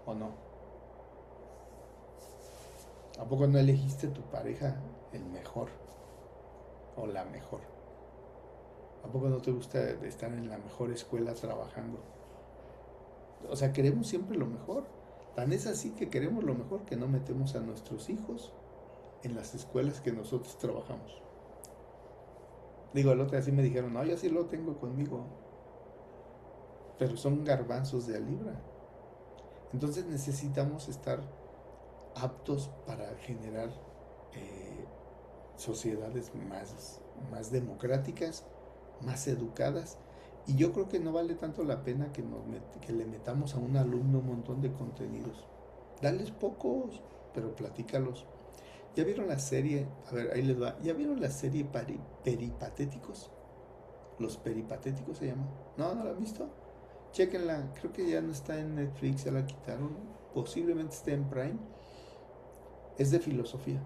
¿O no? ¿A poco no elegiste tu pareja el mejor? O la mejor. ¿A poco no te gusta estar en la mejor escuela trabajando? O sea, queremos siempre lo mejor. Tan es así que queremos lo mejor que no metemos a nuestros hijos en las escuelas que nosotros trabajamos. Digo, el otro así me dijeron, no, yo sí lo tengo conmigo. Pero son garbanzos de a libra. Entonces necesitamos estar aptos para generar sociedades más democráticas, más educadas. Y yo creo que no vale tanto la pena que le metamos a un alumno un montón de contenidos. Dales pocos, pero platícalos. ¿Ya vieron la serie? A ver, ahí les va. ¿Ya vieron la serie Peripatéticos? Los Peripatéticos se llama. ¿No la han visto? Chéquenla. Creo que ya no está en Netflix, ya la quitaron. Posiblemente esté en Prime. Es de filosofía.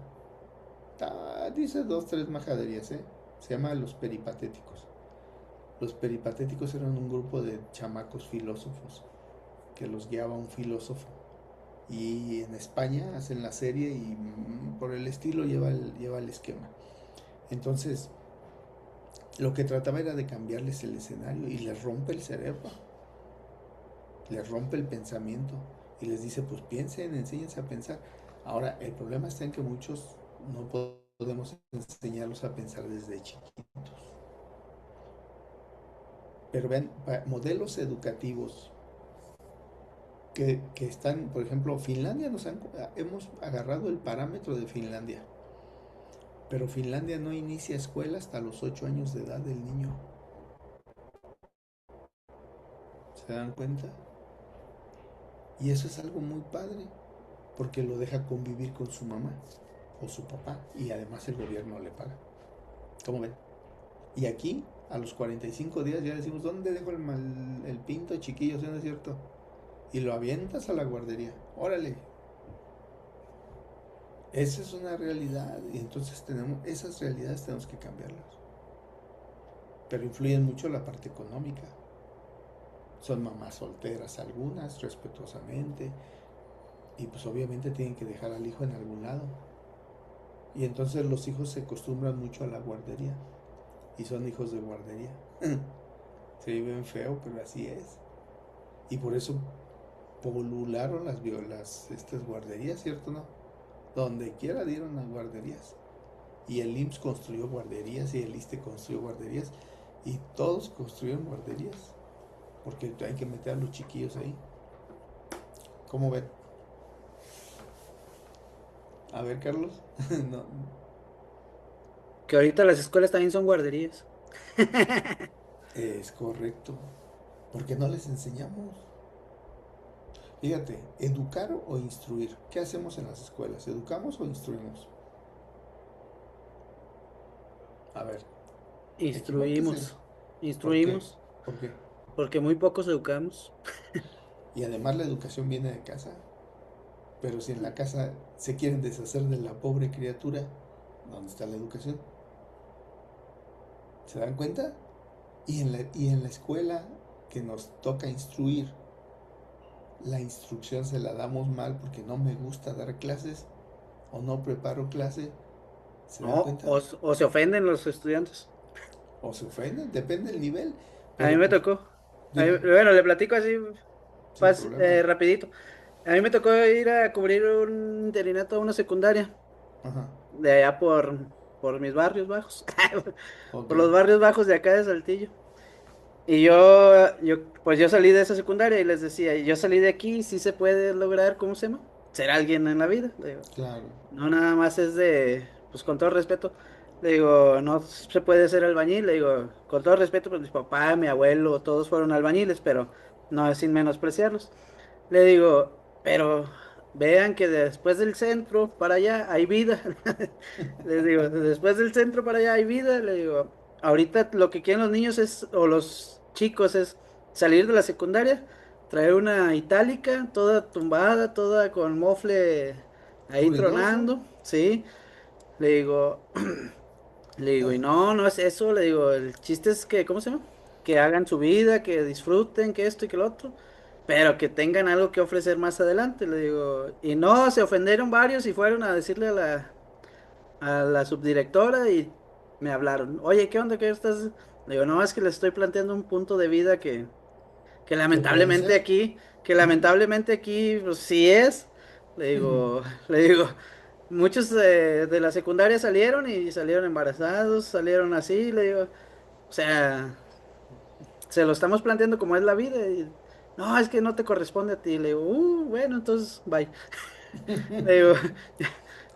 Dice 2, 3 majaderías, ¿eh? Se llama Los Peripatéticos. Los peripatéticos eran un grupo de chamacos filósofos que los guiaba un filósofo. Y en España hacen la serie y por el estilo lleva el esquema. Entonces, lo que trataba era de cambiarles el escenario y les rompe el cerebro. Les rompe el pensamiento y les dice, pues piensen, enséñense a pensar. Ahora, el problema está en que muchos no podemos enseñarlos a pensar desde chiquitos. Pero vean, modelos educativos que están, por ejemplo, Finlandia, hemos agarrado el parámetro de Finlandia, pero Finlandia no inicia escuela hasta los 8 años de edad del niño. ¿Se dan cuenta? Y eso es algo muy padre, porque lo deja convivir con su mamá o su papá, y además el gobierno le paga. ¿Cómo ven? Y aquí, a los 45 días ya decimos, ¿dónde dejo el pinto, chiquillo? ¿Sí, no es cierto? Y lo avientas a la guardería. Órale. Esa es una realidad. Y entonces esas realidades tenemos que cambiarlas. Pero influyen mucho la parte económica. Son mamás solteras algunas, respetuosamente. Y pues obviamente tienen que dejar al hijo en algún lado. Y entonces los hijos se acostumbran mucho a la guardería. Y son hijos de guardería. Se viven feo, pero así es. Y por eso polularon estas guarderías, ¿cierto o no? Donde quiera dieron las guarderías. Y el IMSS construyó guarderías y el ISSSTE construyó guarderías y todos construyeron guarderías porque hay que meter a los chiquillos ahí. ¿Cómo ven? A ver, Carlos. No, Que ahorita las escuelas también son guarderías. es correcto. Porque no les enseñamos. Fíjate, educar o instruir. ¿Qué hacemos en las escuelas? ¿Educamos o instruimos? A ver, equivóquese. Instruimos, ¿Por qué? instruimos, ¿Por qué? porque muy pocos educamos. Y además la educación viene de casa. Pero si en la casa se quieren deshacer de la pobre criatura, ¿dónde está la educación? ¿Se dan cuenta? Y en la escuela que nos toca instruir, la instrucción se la damos mal porque no me gusta dar clases o no preparo clase. ¿Se dan No, cuenta? o se ofenden los estudiantes. O se ofenden, depende del nivel. A mí Pero me pues, tocó. dime, Bueno, le platico así, sin problema. rapidito. A mí me tocó ir a cubrir un interinato a una secundaria Ajá, de allá por mis barrios bajos, ok. por los barrios bajos de acá de Saltillo. Y pues yo salí de esa secundaria y les decía, yo salí de aquí, sí se puede lograr, ¿cómo se llama? Ser alguien en la vida. Le digo, Claro, no nada más es pues con todo respeto, le digo, no se puede ser albañil, le digo, con todo respeto, pues mi papá, mi abuelo, todos fueron albañiles, pero no es sin menospreciarlos. Le digo, pero vean que después del centro para allá hay vida. Les digo, después del centro para allá hay vida. Le digo, ahorita lo que quieren los niños o los chicos es salir de la secundaria, traer una itálica, toda tumbada, toda con mofle ahí ruidoso. tronando, ¿sí? Le digo, y no, no es eso, le digo, el chiste es que, ¿cómo se llama? Que hagan su vida, que disfruten, que esto y que lo otro, pero que tengan algo que ofrecer más adelante, le digo, y no, se ofendieron varios y fueron a decirle a la subdirectora y me hablaron, oye, ¿qué onda? ¿Qué estás? Le digo, no, es que les estoy planteando un punto de vida que ¿Qué puede lamentablemente ser? aquí, que lamentablemente aquí, pues sí es, le digo, le digo, muchos de la secundaria salieron y salieron embarazados, salieron así, le digo, o sea, se lo estamos planteando como es la vida y no, es que no te corresponde a ti, le digo, bueno, entonces, bye. Le digo,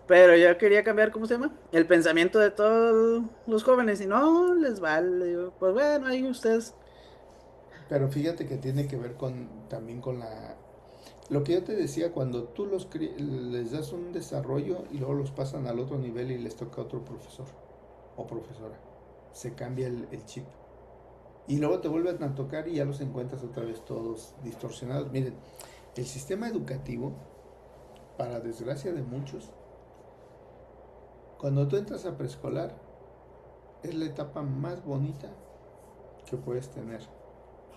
pero yo quería cambiar, ¿cómo se llama? El pensamiento de todos los jóvenes y no les vale, le digo, pues bueno, ahí ustedes. Pero fíjate que tiene que ver también con lo que yo te decía, cuando tú les das un desarrollo y luego los pasan al otro nivel y les toca otro profesor o profesora, se cambia el chip. Y luego te vuelven a tocar y ya los encuentras otra vez todos distorsionados. Miren, el sistema educativo, para desgracia de muchos, cuando tú entras a preescolar, es la etapa más bonita que puedes tener,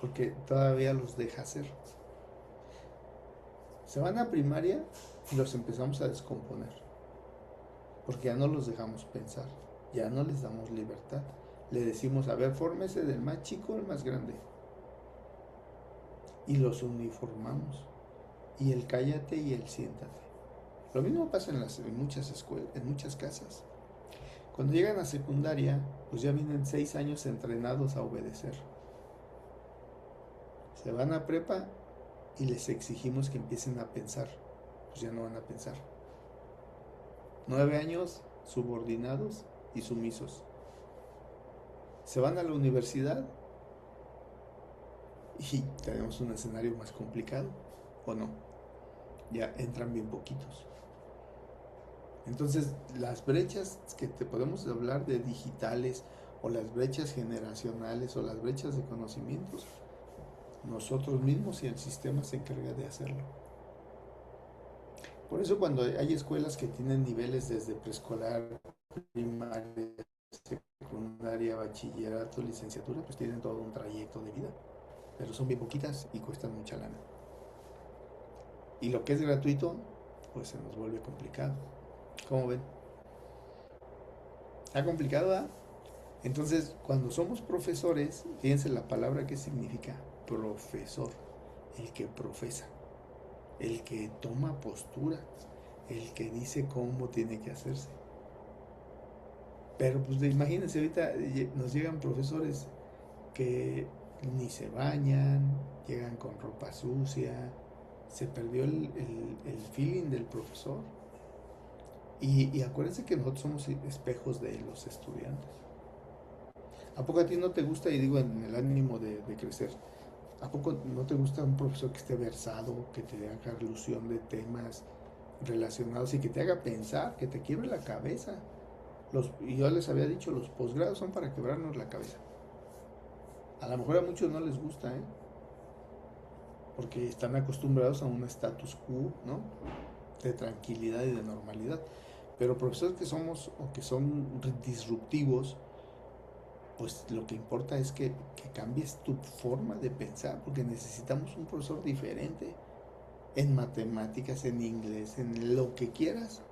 porque todavía los deja hacer. Se van a primaria y los empezamos a descomponer, porque ya no los dejamos pensar, ya no les damos libertad. Le decimos, a ver, fórmese del más chico al más grande. Y los uniformamos. Y el cállate y el siéntate. Lo mismo pasa en muchas escuelas, en muchas casas. Cuando llegan a secundaria, pues ya vienen 6 años entrenados a obedecer. Se van a prepa y les exigimos que empiecen a pensar. Pues ya no van a pensar. 9 años subordinados y sumisos. Se van a la universidad y tenemos un escenario más complicado, ¿o no? Ya entran bien poquitos. Entonces, las brechas que te podemos hablar de digitales o las brechas generacionales o las brechas de conocimientos, nosotros mismos y el sistema se encarga de hacerlo. Por eso cuando hay escuelas que tienen niveles desde preescolar, primaria, secundaria, bachillerato, licenciatura, pues tienen todo un trayecto de vida, pero son bien poquitas y cuestan mucha lana. Y lo que es gratuito, pues se nos vuelve complicado. ¿Cómo ven? ¿Está complicado, ¿verdad? Entonces, cuando somos profesores, fíjense la palabra que significa profesor. el que profesa, el que toma postura, el que dice cómo tiene que hacerse. Pero pues imagínense, ahorita nos llegan profesores que ni se bañan, llegan con ropa sucia, se perdió el feeling del profesor. Y acuérdense que nosotros somos espejos de los estudiantes. ¿A poco a ti no te gusta, y digo en el ánimo de crecer, a poco no te gusta un profesor que esté versado, que te haga alusión de temas relacionados y que te haga pensar, que te quiebre la cabeza? Y yo les había dicho, los posgrados son para quebrarnos la cabeza. A lo mejor a muchos no les gusta, porque están acostumbrados a un status quo, ¿no? De tranquilidad y de normalidad. Pero profesores que somos o que son disruptivos, pues lo que importa es que cambies tu forma de pensar, porque necesitamos un profesor diferente en matemáticas, en inglés, en lo que quieras.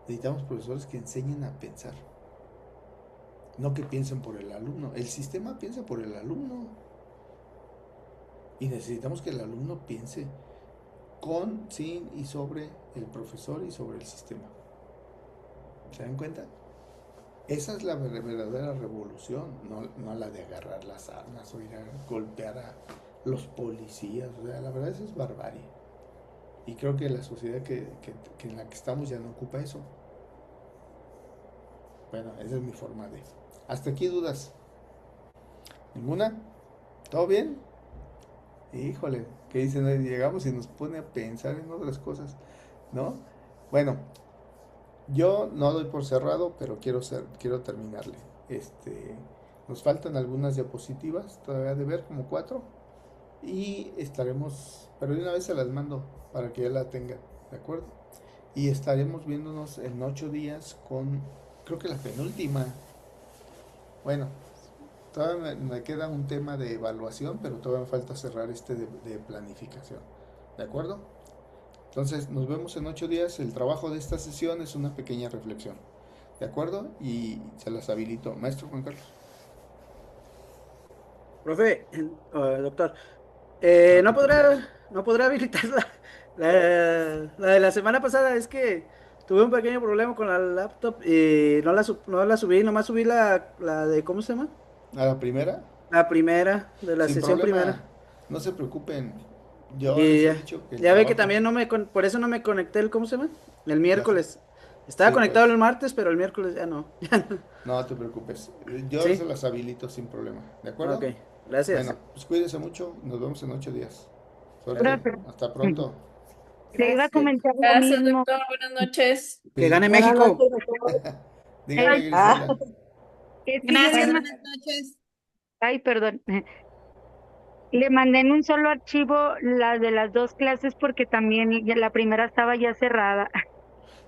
Necesitamos profesores que enseñen a pensar, no que piensen por el alumno. El sistema piensa por el alumno y necesitamos que el alumno piense con, sin y sobre el profesor y sobre el sistema. ¿Se dan cuenta? Esa es la verdadera revolución, no la de agarrar las armas o ir a golpear a los policías. O sea, la verdad, eso es barbarie. Y creo que la sociedad que en la que estamos ya no ocupa eso. Bueno, esa es mi forma de... ¿Hasta aquí dudas? ¿Ninguna? ¿Todo bien? Híjole, ¿qué dicen? Llegamos y nos pone a pensar en otras cosas, ¿no? Bueno, yo no doy por cerrado, pero quiero terminarle. Nos faltan algunas diapositivas todavía de ver, como 4. Y estaremos, pero de una vez se las mando para que ya la tengan, ¿de acuerdo? Y estaremos viéndonos en 8 días con, creo que la penúltima. Bueno, todavía me queda un tema de evaluación, pero todavía me falta cerrar de planificación, ¿de acuerdo? Entonces nos vemos en 8 días. El trabajo de esta sesión es una pequeña reflexión, ¿de acuerdo? Y se las habilito. Maestro Juan Carlos. Profe, doctor, no podrá habilitar la de la semana pasada. Es que tuve un pequeño problema con la laptop y no la subí, nomás subí la de, ¿cómo se llama? ¿A la primera? La primera, de la Sin sesión problema, primera. no se preocupen. Yo Y les he ya, dicho que el ya ve que trabajo... también por eso no me conecté ¿cómo se llama? El miércoles. Estaba Sí, conectado pues, el martes, pero el miércoles ya no. no te preocupes. Yo ¿Sí? se las habilito sin problema, ¿de acuerdo? Ok, gracias. Bueno, pues cuídense mucho. Nos vemos en 8 días. Suerte. Profe, Hasta pronto. le iba a comentar lo Gracias, mismo. doctor. Buenas noches. Que Sí. gane Buenas México. noches, doctor. Dígame, Griselda. Es que yo Gracias, le, buenas noches. ay, perdón, le mandé en un solo archivo las de las 2 clases porque también la primera estaba ya cerrada.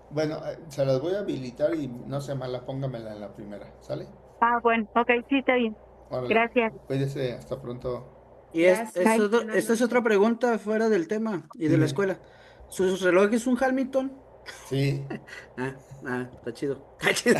Bueno, se las voy a habilitar y no sea mala, póngamela en la primera, ¿sale? Ah, bueno, ok, sí, está bien. Órale. Gracias. Cuídese, hasta pronto. Y Gracias. esta es otra pregunta fuera del tema y de la Dime. escuela. ¿Su reloj es un Hamilton? Sí. Está chido. Está chido.